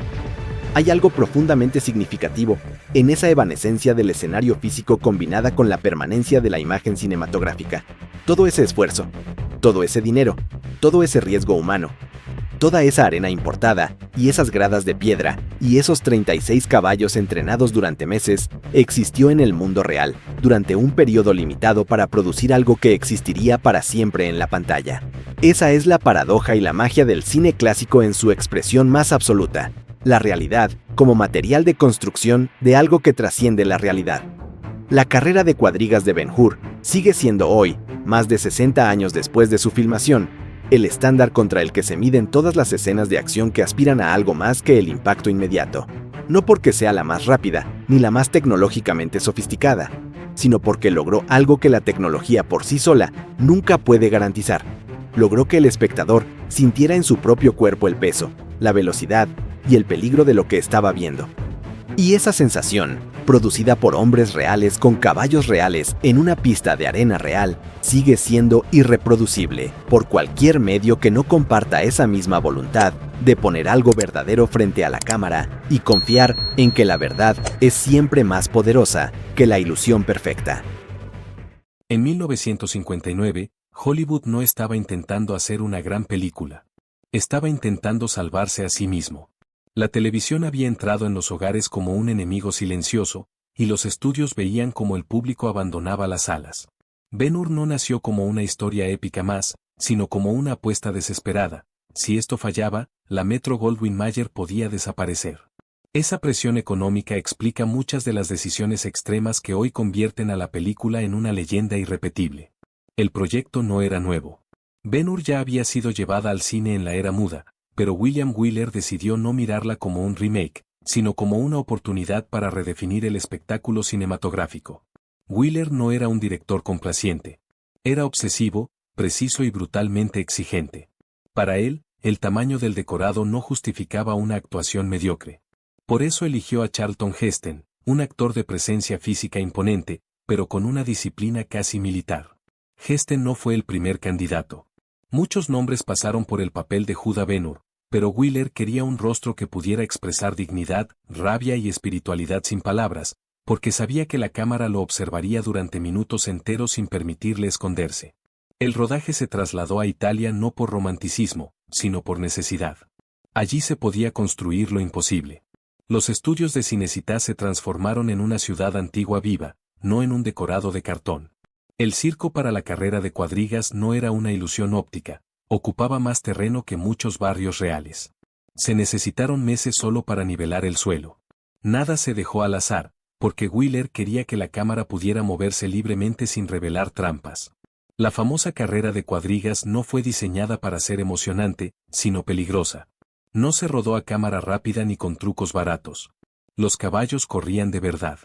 Hay algo profundamente significativo en esa evanescencia del escenario físico combinada con la permanencia de la imagen cinematográfica. Todo ese esfuerzo, todo ese dinero, todo ese riesgo humano, toda esa arena importada y esas gradas de piedra y esos 36 caballos entrenados durante meses existió en el mundo real durante un periodo limitado para producir algo que existiría para siempre en la pantalla. Esa es la paradoja y la magia del cine clásico en su expresión más absoluta, la realidad como material de construcción de algo que trasciende la realidad. La carrera de cuadrigas de Ben-Hur sigue siendo hoy, más de 60 años después de su filmación, el estándar contra el que se miden todas las escenas de acción que aspiran a algo más que el impacto inmediato. No porque sea la más rápida, ni la más tecnológicamente sofisticada, sino porque logró algo que la tecnología por sí sola nunca puede garantizar. Logró que el espectador sintiera en su propio cuerpo el peso, la velocidad y el peligro de lo que estaba viendo. Y esa sensación, producida por hombres reales con caballos reales en una pista de arena real, sigue siendo irreproducible por cualquier medio que no comparta esa misma voluntad de poner algo verdadero frente a la cámara y confiar en que la verdad es siempre más poderosa que la ilusión perfecta. En 1959, Hollywood no estaba intentando hacer una gran película. Estaba intentando salvarse a sí mismo. La televisión había entrado en los hogares como un enemigo silencioso, y los estudios veían como el público abandonaba las salas. Ben-Hur no nació como una historia épica más, sino como una apuesta desesperada. Si esto fallaba, la Metro-Goldwyn-Mayer podía desaparecer. Esa presión económica explica muchas de las decisiones extremas que hoy convierten a la película en una leyenda irrepetible. El proyecto no era nuevo. Ben-Hur ya había sido llevada al cine en la era muda, pero William Wyler decidió no mirarla como un remake, sino como una oportunidad para redefinir el espectáculo cinematográfico. Wyler no era un director complaciente. Era obsesivo, preciso y brutalmente exigente. Para él, el tamaño del decorado no justificaba una actuación mediocre. Por eso eligió a Charlton Heston, un actor de presencia física imponente, pero con una disciplina casi militar. Heston no fue el primer candidato. Muchos nombres pasaron por el papel de Judah Ben-Hur, pero Wyler quería un rostro que pudiera expresar dignidad, rabia y espiritualidad sin palabras, porque sabía que la cámara lo observaría durante minutos enteros sin permitirle esconderse. El rodaje se trasladó a Italia no por romanticismo, sino por necesidad. Allí se podía construir lo imposible. Los estudios de Cinecittà se transformaron en una ciudad antigua viva, no en un decorado de cartón. El circo para la carrera de cuadrigas no era una ilusión óptica, ocupaba más terreno que muchos barrios reales. Se necesitaron meses solo para nivelar el suelo. Nada se dejó al azar, porque Wyler quería que la cámara pudiera moverse libremente sin revelar trampas. La famosa carrera de cuadrigas no fue diseñada para ser emocionante, sino peligrosa. No se rodó a cámara rápida ni con trucos baratos. Los caballos corrían de verdad.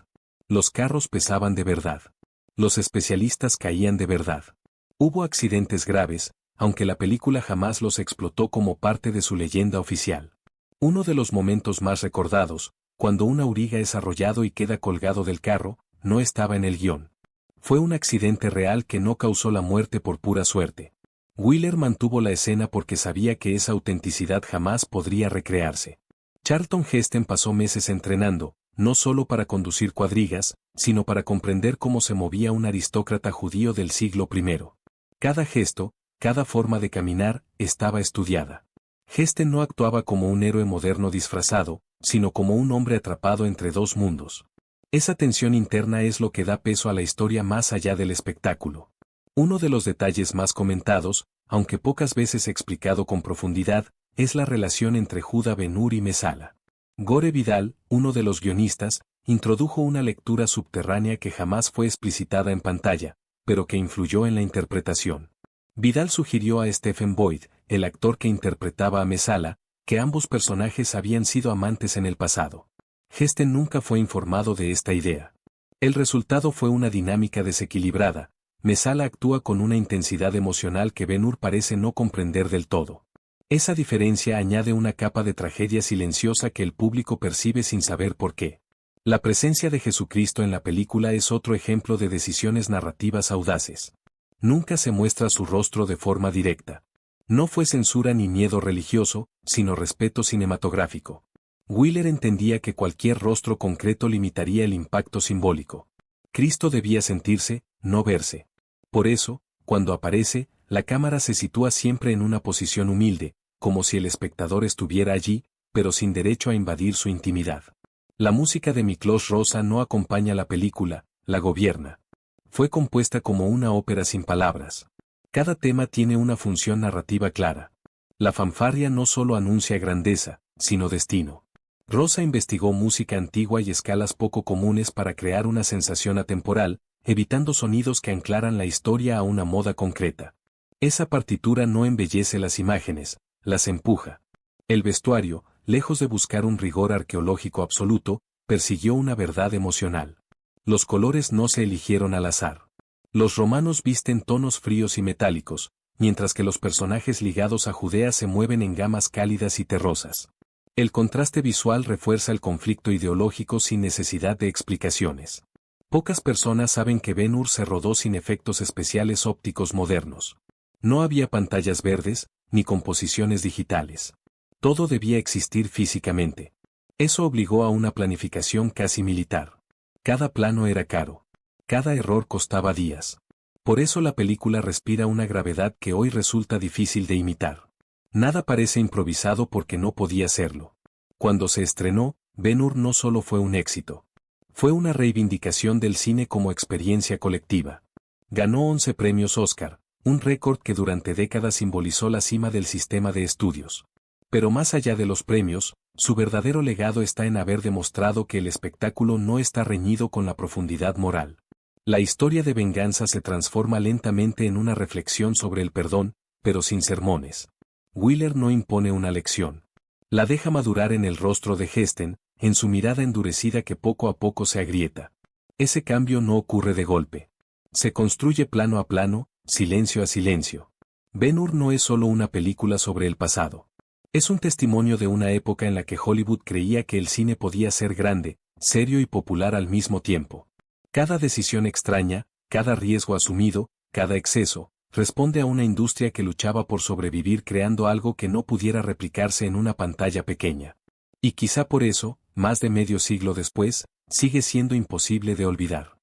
Los carros pesaban de verdad. Los especialistas caían de verdad. Hubo accidentes graves, aunque la película jamás los explotó como parte de su leyenda oficial. Uno de los momentos más recordados, cuando un auriga es arrollado y queda colgado del carro, no estaba en el guión. Fue un accidente real que no causó la muerte por pura suerte. Wyler mantuvo la escena porque sabía que esa autenticidad jamás podría recrearse. Charlton Heston pasó meses entrenando, no solo para conducir cuadrigas, sino para comprender cómo se movía un aristócrata judío del siglo I. Cada gesto, cada forma de caminar, estaba estudiada. Heston no actuaba como un héroe moderno disfrazado, sino como un hombre atrapado entre dos mundos. Esa tensión interna es lo que da peso a la historia más allá del espectáculo. Uno de los detalles más comentados, aunque pocas veces explicado con profundidad, es la relación entre Judah Ben-Hur y Messala. Gore Vidal, uno de los guionistas, introdujo una lectura subterránea que jamás fue explicitada en pantalla, pero que influyó en la interpretación. Vidal sugirió a Stephen Boyd, el actor que interpretaba a Messala, que ambos personajes habían sido amantes en el pasado. Heston nunca fue informado de esta idea. El resultado fue una dinámica desequilibrada. Messala actúa con una intensidad emocional que Ben-Hur parece no comprender del todo. Esa diferencia añade una capa de tragedia silenciosa que el público percibe sin saber por qué. La presencia de Jesucristo en la película es otro ejemplo de decisiones narrativas audaces. Nunca se muestra su rostro de forma directa. No fue censura ni miedo religioso, sino respeto cinematográfico. Wheeler entendía que cualquier rostro concreto limitaría el impacto simbólico. Cristo debía sentirse, no verse. Por eso, cuando aparece, la cámara se sitúa siempre en una posición humilde, como si el espectador estuviera allí, pero sin derecho a invadir su intimidad. La música de Miklos Rozsa no acompaña la película, la gobierna. Fue compuesta como una ópera sin palabras. Cada tema tiene una función narrativa clara. La fanfarria no solo anuncia grandeza, sino destino. Rozsa investigó música antigua y escalas poco comunes para crear una sensación atemporal, evitando sonidos que anclaran la historia a una moda concreta. Esa partitura no embellece las imágenes, las empuja. El vestuario, lejos de buscar un rigor arqueológico absoluto, persiguió una verdad emocional. Los colores no se eligieron al azar. Los romanos visten tonos fríos y metálicos, mientras que los personajes ligados a Judea se mueven en gamas cálidas y terrosas. El contraste visual refuerza el conflicto ideológico sin necesidad de explicaciones. Pocas personas saben que Ben-Hur se rodó sin efectos especiales ópticos modernos. No había pantallas verdes, ni composiciones digitales. Todo debía existir físicamente. Eso obligó a una planificación casi militar. Cada plano era caro. Cada error costaba días. Por eso la película respira una gravedad que hoy resulta difícil de imitar. Nada parece improvisado porque no podía serlo. Cuando se estrenó, Ben-Hur no solo fue un éxito. Fue una reivindicación del cine como experiencia colectiva. Ganó 11 premios Oscar, un récord que durante décadas simbolizó la cima del sistema de estudios. Pero más allá de los premios, su verdadero legado está en haber demostrado que el espectáculo no está reñido con la profundidad moral. La historia de venganza se transforma lentamente en una reflexión sobre el perdón, pero sin sermones. Wheeler no impone una lección. La deja madurar en el rostro de Heston, en su mirada endurecida que poco a poco se agrieta. Ese cambio no ocurre de golpe. Se construye plano a plano, silencio a silencio. Ben-Hur no es solo una película sobre el pasado. Es un testimonio de una época en la que Hollywood creía que el cine podía ser grande, serio y popular al mismo tiempo. Cada decisión extraña, cada riesgo asumido, cada exceso, responde a una industria que luchaba por sobrevivir creando algo que no pudiera replicarse en una pantalla pequeña. Y quizá por eso, más de medio siglo después, sigue siendo imposible de olvidar.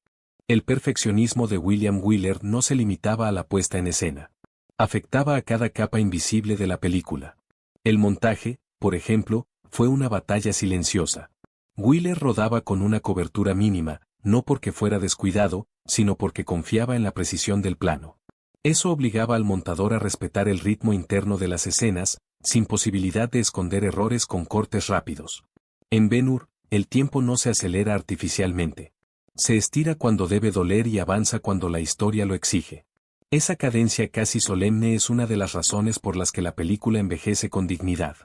El perfeccionismo de William Wyler no se limitaba a la puesta en escena. Afectaba a cada capa invisible de la película. El montaje, por ejemplo, fue una batalla silenciosa. Wyler rodaba con una cobertura mínima, no porque fuera descuidado, sino porque confiaba en la precisión del plano. Eso obligaba al montador a respetar el ritmo interno de las escenas, sin posibilidad de esconder errores con cortes rápidos. En Ben-Hur, el tiempo no se acelera artificialmente. Se estira cuando debe doler y avanza cuando la historia lo exige. Esa cadencia casi solemne es una de las razones por las que la película envejece con dignidad.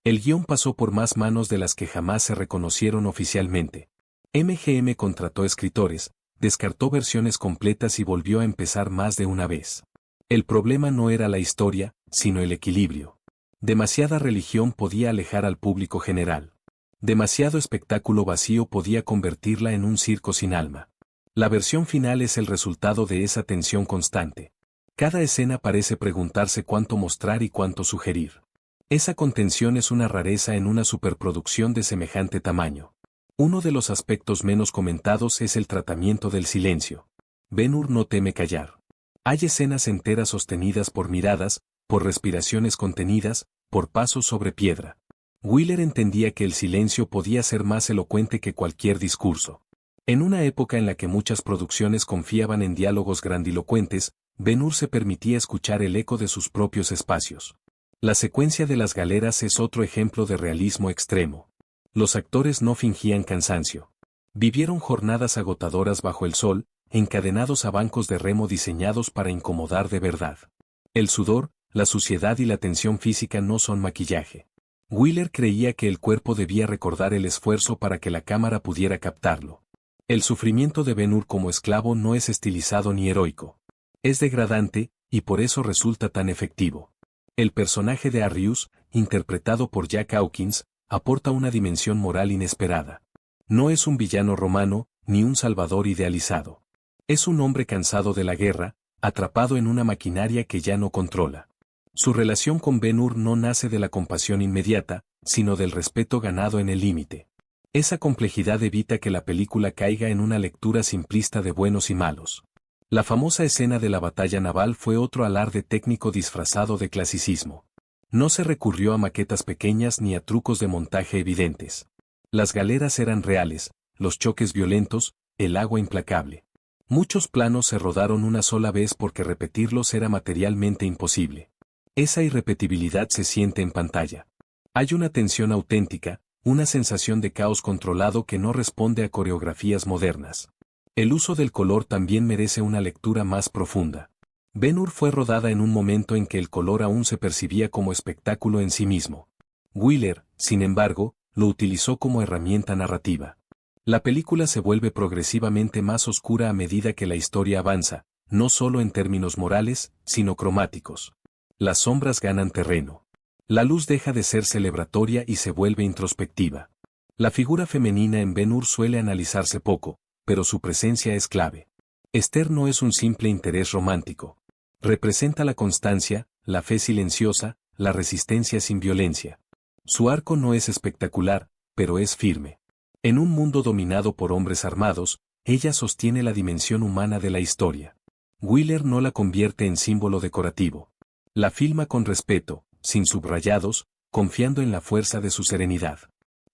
El guión pasó por más manos de las que jamás se reconocieron oficialmente. MGM contrató escritores, descartó versiones completas y volvió a empezar más de una vez. El problema no era la historia, sino el equilibrio. Demasiada religión podía alejar al público general. Demasiado espectáculo vacío podía convertirla en un circo sin alma. La versión final es el resultado de esa tensión constante. Cada escena parece preguntarse cuánto mostrar y cuánto sugerir. Esa contención es una rareza en una superproducción de semejante tamaño. Uno de los aspectos menos comentados es el tratamiento del silencio. Ben-Hur no teme callar. Hay escenas enteras sostenidas por miradas, por respiraciones contenidas, por pasos sobre piedra. Wyler entendía que el silencio podía ser más elocuente que cualquier discurso. En una época en la que muchas producciones confiaban en diálogos grandilocuentes, Ben-Hur se permitía escuchar el eco de sus propios espacios. La secuencia de las galeras es otro ejemplo de realismo extremo. Los actores no fingían cansancio. Vivieron jornadas agotadoras bajo el sol, encadenados a bancos de remo diseñados para incomodar de verdad. El sudor, la suciedad y la tensión física no son maquillaje. Wyler creía que el cuerpo debía recordar el esfuerzo para que la cámara pudiera captarlo. El sufrimiento de Ben-Hur como esclavo no es estilizado ni heroico. Es degradante, y por eso resulta tan efectivo. El personaje de Arrius, interpretado por Jack Hawkins, aporta una dimensión moral inesperada. No es un villano romano, ni un salvador idealizado. Es un hombre cansado de la guerra, atrapado en una maquinaria que ya no controla. Su relación con Ben-Hur no nace de la compasión inmediata, sino del respeto ganado en el límite. Esa complejidad evita que la película caiga en una lectura simplista de buenos y malos. La famosa escena de la batalla naval fue otro alarde técnico disfrazado de clasicismo. No se recurrió a maquetas pequeñas ni a trucos de montaje evidentes. Las galeras eran reales, los choques violentos, el agua implacable. Muchos planos se rodaron una sola vez porque repetirlos era materialmente imposible. Esa irrepetibilidad se siente en pantalla. Hay una tensión auténtica, una sensación de caos controlado que no responde a coreografías modernas. El uso del color también merece una lectura más profunda. Ben-Hur fue rodada en un momento en que el color aún se percibía como espectáculo en sí mismo. Wheeler, sin embargo, lo utilizó como herramienta narrativa. La película se vuelve progresivamente más oscura a medida que la historia avanza, no solo en términos morales, sino cromáticos. Las sombras ganan terreno. La luz deja de ser celebratoria y se vuelve introspectiva. La figura femenina en Ben-Hur suele analizarse poco, pero su presencia es clave. Esther no es un simple interés romántico. Representa la constancia, la fe silenciosa, la resistencia sin violencia. Su arco no es espectacular, pero es firme. En un mundo dominado por hombres armados, ella sostiene la dimensión humana de la historia. Wheeler no la convierte en símbolo decorativo. La filma con respeto, sin subrayados, confiando en la fuerza de su serenidad.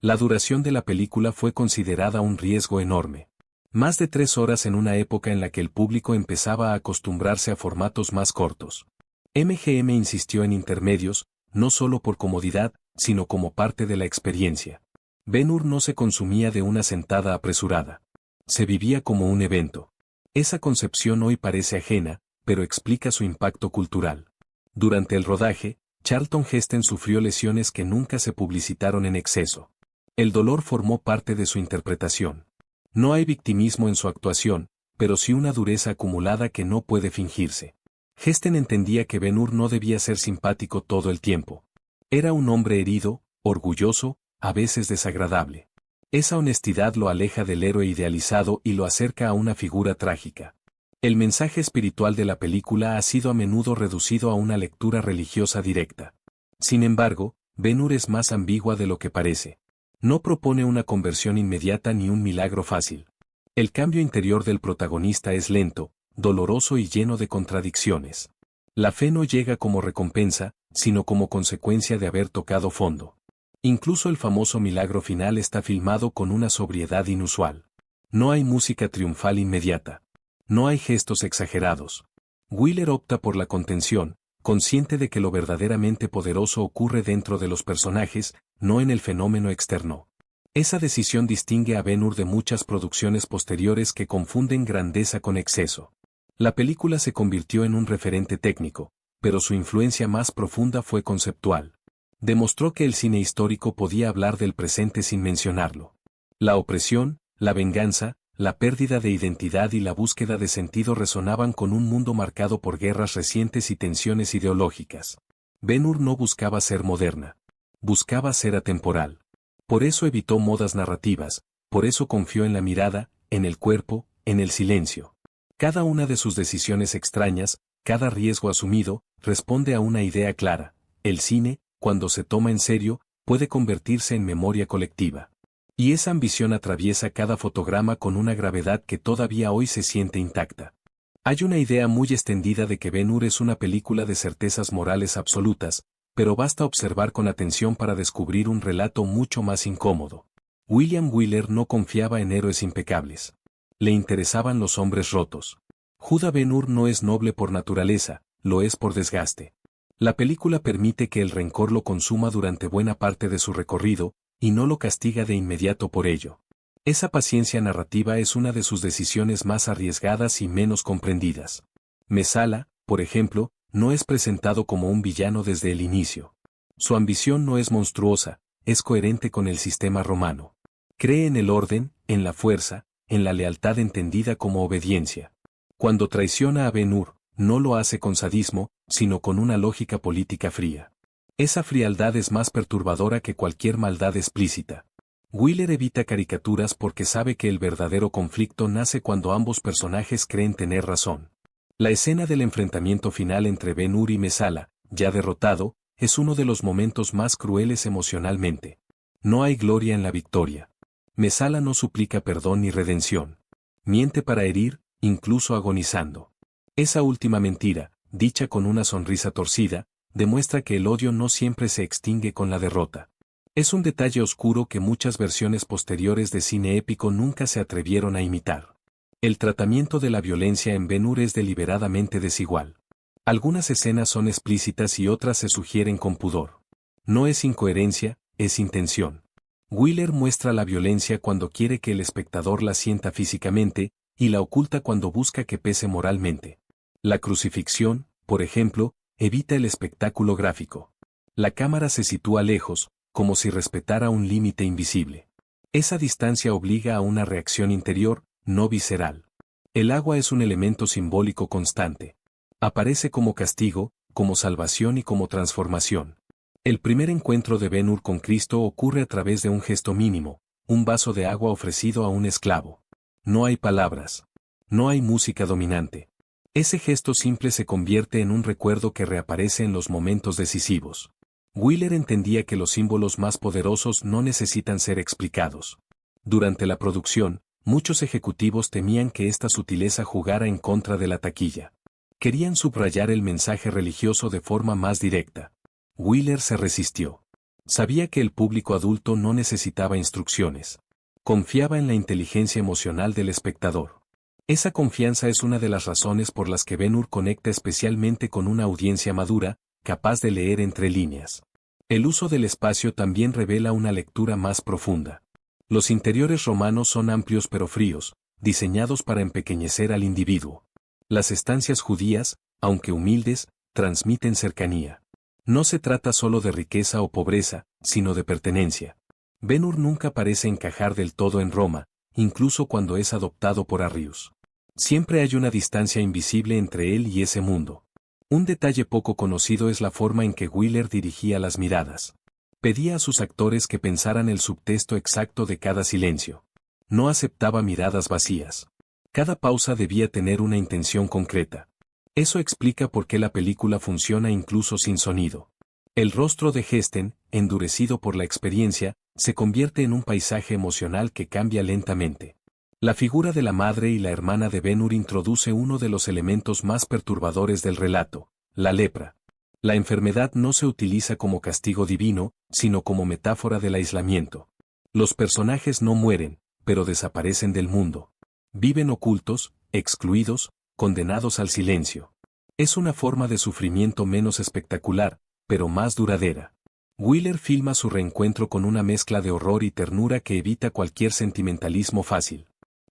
La duración de la película fue considerada un riesgo enorme. Más de 3 horas en una época en la que el público empezaba a acostumbrarse a formatos más cortos. MGM insistió en intermedios, no solo por comodidad, sino como parte de la experiencia. Ben-Hur no se consumía de una sentada apresurada. Se vivía como un evento. Esa concepción hoy parece ajena, pero explica su impacto cultural. Durante el rodaje, Charlton Heston sufrió lesiones que nunca se publicitaron en exceso. El dolor formó parte de su interpretación. No hay victimismo en su actuación, pero sí una dureza acumulada que no puede fingirse. Heston entendía que Ben-Hur no debía ser simpático todo el tiempo. Era un hombre herido, orgulloso, a veces desagradable. Esa honestidad lo aleja del héroe idealizado y lo acerca a una figura trágica. El mensaje espiritual de la película ha sido a menudo reducido a una lectura religiosa directa. Sin embargo, Ben-Hur es más ambigua de lo que parece. No propone una conversión inmediata ni un milagro fácil. El cambio interior del protagonista es lento, doloroso y lleno de contradicciones. La fe no llega como recompensa, sino como consecuencia de haber tocado fondo. Incluso el famoso milagro final está filmado con una sobriedad inusual. No hay música triunfal inmediata. No hay gestos exagerados. Wheeler opta por la contención, consciente de que lo verdaderamente poderoso ocurre dentro de los personajes, no en el fenómeno externo. Esa decisión distingue a Ben-Hur de muchas producciones posteriores que confunden grandeza con exceso. La película se convirtió en un referente técnico, pero su influencia más profunda fue conceptual. Demostró que el cine histórico podía hablar del presente sin mencionarlo. La opresión, la venganza, la pérdida de identidad y la búsqueda de sentido resonaban con un mundo marcado por guerras recientes y tensiones ideológicas. Ben-Hur no buscaba ser moderna. Buscaba ser atemporal. Por eso evitó modas narrativas, por eso confió en la mirada, en el cuerpo, en el silencio. Cada una de sus decisiones extrañas, cada riesgo asumido, responde a una idea clara. El cine, cuando se toma en serio, puede convertirse en memoria colectiva. Y esa ambición atraviesa cada fotograma con una gravedad que todavía hoy se siente intacta. Hay una idea muy extendida de que Ben-Hur es una película de certezas morales absolutas, pero basta observar con atención para descubrir un relato mucho más incómodo. William Wheeler no confiaba en héroes impecables. Le interesaban los hombres rotos. Judah Ben-Hur no es noble por naturaleza, lo es por desgaste. La película permite que el rencor lo consuma durante buena parte de su recorrido, y no lo castiga de inmediato por ello. Esa paciencia narrativa es una de sus decisiones más arriesgadas y menos comprendidas. Messala, por ejemplo, no es presentado como un villano desde el inicio. Su ambición no es monstruosa, es coherente con el sistema romano. Cree en el orden, en la fuerza, en la lealtad entendida como obediencia. Cuando traiciona a Ben-Hur, no lo hace con sadismo, sino con una lógica política fría. Esa frialdad es más perturbadora que cualquier maldad explícita. Wheeler evita caricaturas porque sabe que el verdadero conflicto nace cuando ambos personajes creen tener razón. La escena del enfrentamiento final entre Ben-Hur y Messala, ya derrotado, es uno de los momentos más crueles emocionalmente. No hay gloria en la victoria. Mesala no suplica perdón ni redención. Miente para herir, incluso agonizando. Esa última mentira, dicha con una sonrisa torcida, demuestra que el odio no siempre se extingue con la derrota. Es un detalle oscuro que muchas versiones posteriores de cine épico nunca se atrevieron a imitar. El tratamiento de la violencia en Ben-Hur es deliberadamente desigual. Algunas escenas son explícitas y otras se sugieren con pudor. No es incoherencia, es intención. Wheeler muestra la violencia cuando quiere que el espectador la sienta físicamente, y la oculta cuando busca que pese moralmente. La crucifixión, por ejemplo, evita el espectáculo gráfico. La cámara se sitúa lejos, como si respetara un límite invisible. Esa distancia obliga a una reacción interior, no visceral. El agua es un elemento simbólico constante. Aparece como castigo, como salvación y como transformación. El primer encuentro de Ben-Hur con Cristo ocurre a través de un gesto mínimo, un vaso de agua ofrecido a un esclavo. No hay palabras. No hay música dominante. Ese gesto simple se convierte en un recuerdo que reaparece en los momentos decisivos. Wheeler entendía que los símbolos más poderosos no necesitan ser explicados. Durante la producción, muchos ejecutivos temían que esta sutileza jugara en contra de la taquilla. Querían subrayar el mensaje religioso de forma más directa. Wheeler se resistió. Sabía que el público adulto no necesitaba instrucciones. Confiaba en la inteligencia emocional del espectador. Esa confianza es una de las razones por las que Ben-Hur conecta especialmente con una audiencia madura, capaz de leer entre líneas. El uso del espacio también revela una lectura más profunda. Los interiores romanos son amplios pero fríos, diseñados para empequeñecer al individuo. Las estancias judías, aunque humildes, transmiten cercanía. No se trata solo de riqueza o pobreza, sino de pertenencia. Ben-Hur nunca parece encajar del todo en Roma, incluso cuando es adoptado por Arrius. Siempre hay una distancia invisible entre él y ese mundo. Un detalle poco conocido es la forma en que Wheeler dirigía las miradas. Pedía a sus actores que pensaran el subtexto exacto de cada silencio. No aceptaba miradas vacías. Cada pausa debía tener una intención concreta. Eso explica por qué la película funciona incluso sin sonido. El rostro de Heston, endurecido por la experiencia, se convierte en un paisaje emocional que cambia lentamente. La figura de la madre y la hermana de Ben-Hur introduce uno de los elementos más perturbadores del relato, la lepra. La enfermedad no se utiliza como castigo divino, sino como metáfora del aislamiento. Los personajes no mueren, pero desaparecen del mundo. Viven ocultos, excluidos, condenados al silencio. Es una forma de sufrimiento menos espectacular, pero más duradera. Wheeler filma su reencuentro con una mezcla de horror y ternura que evita cualquier sentimentalismo fácil.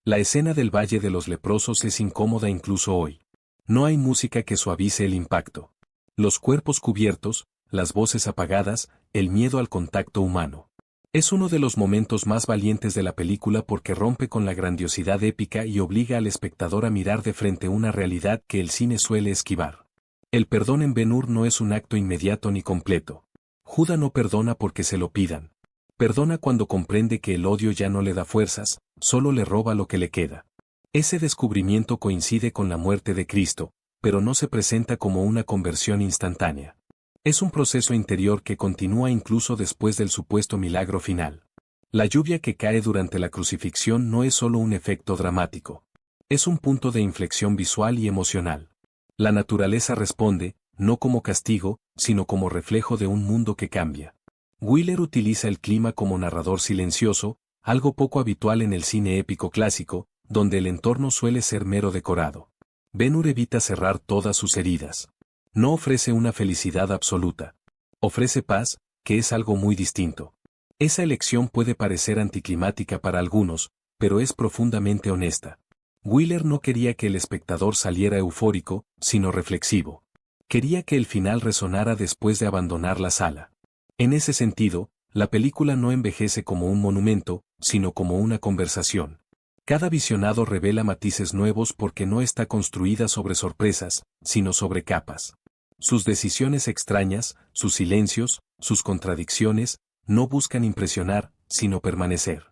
La escena del Valle de los Leprosos es incómoda incluso hoy. No hay música que suavice el impacto. Los cuerpos cubiertos, las voces apagadas, el miedo al contacto humano. Es uno de los momentos más valientes de la película porque rompe con la grandiosidad épica y obliga al espectador a mirar de frente una realidad que el cine suele esquivar. El perdón en Ben-Hur no es un acto inmediato ni completo. Judá no perdona porque se lo pidan. Perdona cuando comprende que el odio ya no le da fuerzas, solo le roba lo que le queda. Ese descubrimiento coincide con la muerte de Cristo, pero no se presenta como una conversión instantánea. Es un proceso interior que continúa incluso después del supuesto milagro final. La lluvia que cae durante la crucifixión no es solo un efecto dramático. Es un punto de inflexión visual y emocional. La naturaleza responde, no como castigo, sino como reflejo de un mundo que cambia. Wheeler utiliza el clima como narrador silencioso, algo poco habitual en el cine épico clásico, donde el entorno suele ser mero decorado. Ben-Hur evita cerrar todas sus heridas. No ofrece una felicidad absoluta. Ofrece paz, que es algo muy distinto. Esa elección puede parecer anticlimática para algunos, pero es profundamente honesta. Wheeler no quería que el espectador saliera eufórico, sino reflexivo. Quería que el final resonara después de abandonar la sala. En ese sentido, la película no envejece como un monumento, sino como una conversación. Cada visionado revela matices nuevos porque no está construida sobre sorpresas, sino sobre capas. Sus decisiones extrañas, sus silencios, sus contradicciones, no buscan impresionar, sino permanecer.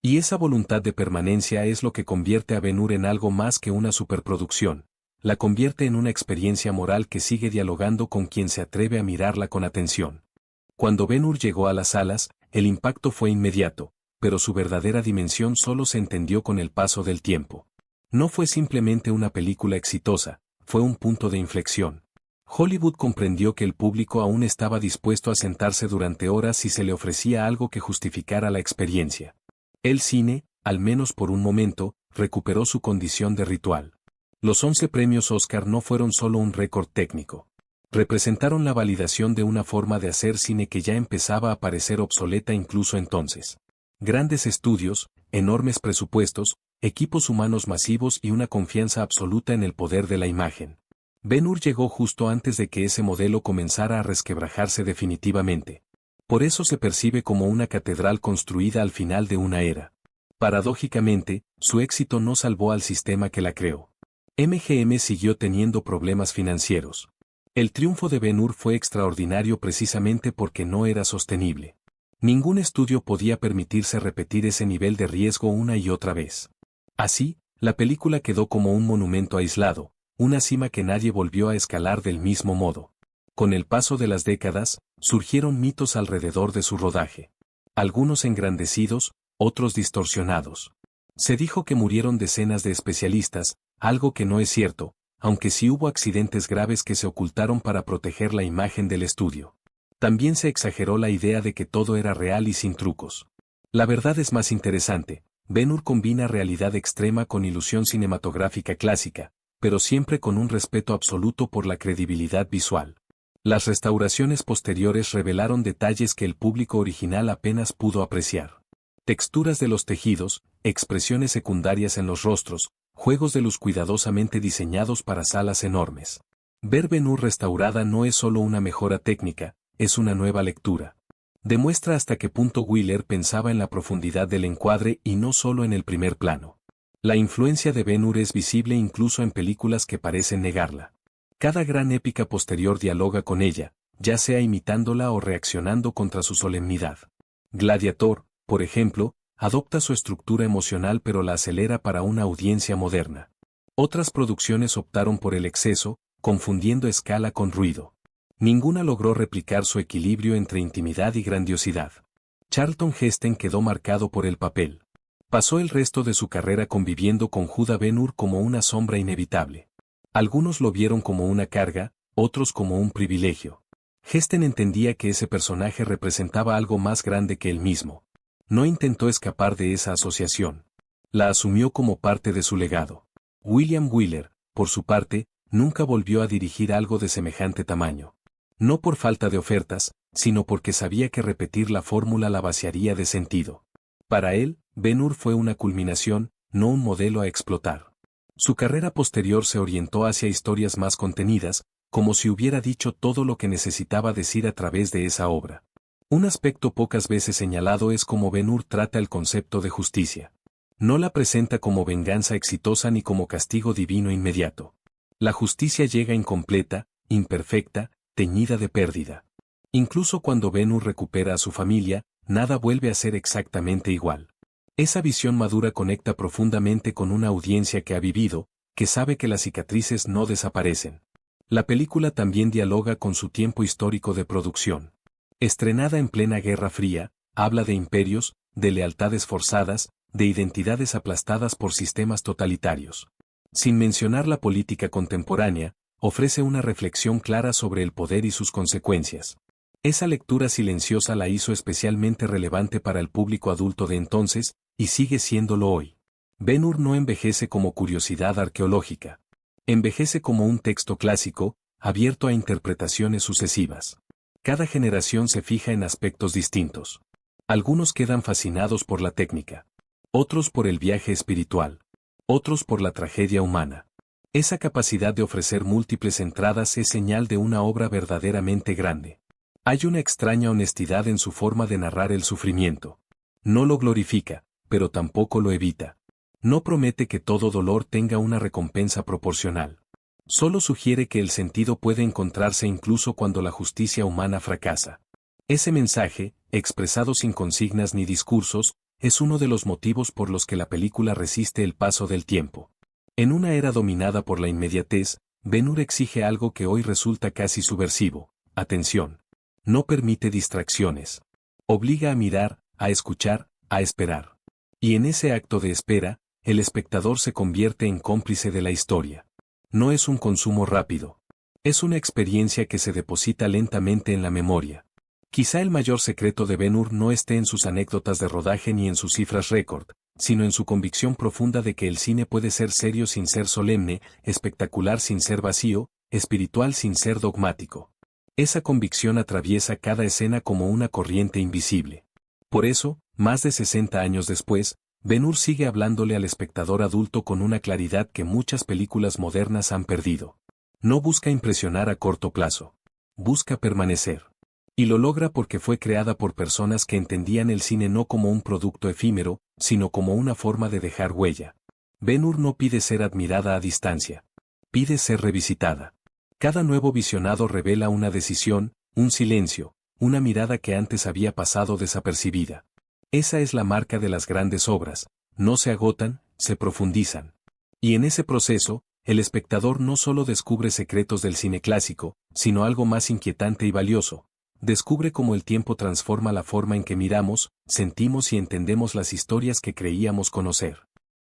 Y esa voluntad de permanencia es lo que convierte a Ben-Hur en algo más que una superproducción. la convierte en una experiencia moral que sigue dialogando con quien se atreve a mirarla con atención. Cuando Ben-Hur llegó a las salas, el impacto fue inmediato, pero su verdadera dimensión solo se entendió con el paso del tiempo. No fue simplemente una película exitosa, fue un punto de inflexión. Hollywood comprendió que el público aún estaba dispuesto a sentarse durante horas si se le ofrecía algo que justificara la experiencia. El cine, al menos por un momento, recuperó su condición de ritual. Los 11 premios Oscar no fueron solo un récord técnico. Representaron la validación de una forma de hacer cine que ya empezaba a parecer obsoleta incluso entonces. Grandes estudios, enormes presupuestos, equipos humanos masivos y una confianza absoluta en el poder de la imagen. Ben-Hur llegó justo antes de que ese modelo comenzara a resquebrajarse definitivamente. Por eso se percibe como una catedral construida al final de una era. Paradójicamente, su éxito no salvó al sistema que la creó. MGM siguió teniendo problemas financieros. El triunfo de Ben-Hur fue extraordinario precisamente porque no era sostenible. Ningún estudio podía permitirse repetir ese nivel de riesgo una y otra vez. Así, la película quedó como un monumento aislado, una cima que nadie volvió a escalar del mismo modo. Con el paso de las décadas, surgieron mitos alrededor de su rodaje. Algunos engrandecidos, otros distorsionados. Se dijo que murieron decenas de especialistas, algo que no es cierto, aunque sí hubo accidentes graves que se ocultaron para proteger la imagen del estudio. También se exageró la idea de que todo era real y sin trucos. La verdad es más interesante. Ben-Hur combina realidad extrema con ilusión cinematográfica clásica, pero siempre con un respeto absoluto por la credibilidad visual. Las restauraciones posteriores revelaron detalles que el público original apenas pudo apreciar. Texturas de los tejidos, expresiones secundarias en los rostros, juegos de luz cuidadosamente diseñados para salas enormes. Ver Ben-Hur restaurada no es solo una mejora técnica, es una nueva lectura. Demuestra hasta qué punto Wheeler pensaba en la profundidad del encuadre y no solo en el primer plano. La influencia de Ben-Hur es visible incluso en películas que parecen negarla. Cada gran épica posterior dialoga con ella, ya sea imitándola o reaccionando contra su solemnidad. Gladiator, por ejemplo, adopta su estructura emocional pero la acelera para una audiencia moderna. Otras producciones optaron por el exceso, confundiendo escala con ruido. Ninguna logró replicar su equilibrio entre intimidad y grandiosidad. Charlton Heston quedó marcado por el papel. Pasó el resto de su carrera conviviendo con Judah Ben-Hur como una sombra inevitable. Algunos lo vieron como una carga, otros como un privilegio. Heston entendía que ese personaje representaba algo más grande que él mismo. No intentó escapar de esa asociación. La asumió como parte de su legado. William Wyler, por su parte, nunca volvió a dirigir algo de semejante tamaño. No por falta de ofertas, sino porque sabía que repetir la fórmula la vaciaría de sentido. Para él, Ben-Hur fue una culminación, no un modelo a explotar. Su carrera posterior se orientó hacia historias más contenidas, como si hubiera dicho todo lo que necesitaba decir a través de esa obra. Un aspecto pocas veces señalado es cómo Ben-Hur trata el concepto de justicia. No la presenta como venganza exitosa ni como castigo divino inmediato. La justicia llega incompleta, imperfecta, teñida de pérdida. Incluso cuando Ben-Hur recupera a su familia, nada vuelve a ser exactamente igual. Esa visión madura conecta profundamente con una audiencia que ha vivido, que sabe que las cicatrices no desaparecen. La película también dialoga con su tiempo histórico de producción. Estrenada en plena Guerra Fría, habla de imperios, de lealtades forzadas, de identidades aplastadas por sistemas totalitarios. Sin mencionar la política contemporánea, ofrece una reflexión clara sobre el poder y sus consecuencias. Esa lectura silenciosa la hizo especialmente relevante para el público adulto de entonces, y sigue siéndolo hoy. Ben-Hur no envejece como curiosidad arqueológica. Envejece como un texto clásico, abierto a interpretaciones sucesivas. Cada generación se fija en aspectos distintos. Algunos quedan fascinados por la técnica. Otros por el viaje espiritual. Otros por la tragedia humana. Esa capacidad de ofrecer múltiples entradas es señal de una obra verdaderamente grande. Hay una extraña honestidad en su forma de narrar el sufrimiento. No lo glorifica, pero tampoco lo evita. No promete que todo dolor tenga una recompensa proporcional. Solo sugiere que el sentido puede encontrarse incluso cuando la justicia humana fracasa. Ese mensaje, expresado sin consignas ni discursos, es uno de los motivos por los que la película resiste el paso del tiempo. En una era dominada por la inmediatez, Ben-Hur exige algo que hoy resulta casi subversivo: atención. No permite distracciones. Obliga a mirar, a escuchar, a esperar. Y en ese acto de espera, el espectador se convierte en cómplice de la historia. No es un consumo rápido. Es una experiencia que se deposita lentamente en la memoria. Quizá el mayor secreto de Ben-Hur no esté en sus anécdotas de rodaje ni en sus cifras récord, sino en su convicción profunda de que el cine puede ser serio sin ser solemne, espectacular sin ser vacío, espiritual sin ser dogmático. Esa convicción atraviesa cada escena como una corriente invisible. Por eso, más de 60 años después, Ben-Hur sigue hablándole al espectador adulto con una claridad que muchas películas modernas han perdido. No busca impresionar a corto plazo. Busca permanecer. Y lo logra porque fue creada por personas que entendían el cine no como un producto efímero, sino como una forma de dejar huella. Ben-Hur no pide ser admirada a distancia. Pide ser revisitada. Cada nuevo visionado revela una decisión, un silencio, una mirada que antes había pasado desapercibida. Esa es la marca de las grandes obras: no se agotan, se profundizan. Y en ese proceso, el espectador no solo descubre secretos del cine clásico, sino algo más inquietante y valioso. Descubre cómo el tiempo transforma la forma en que miramos, sentimos y entendemos las historias que creíamos conocer.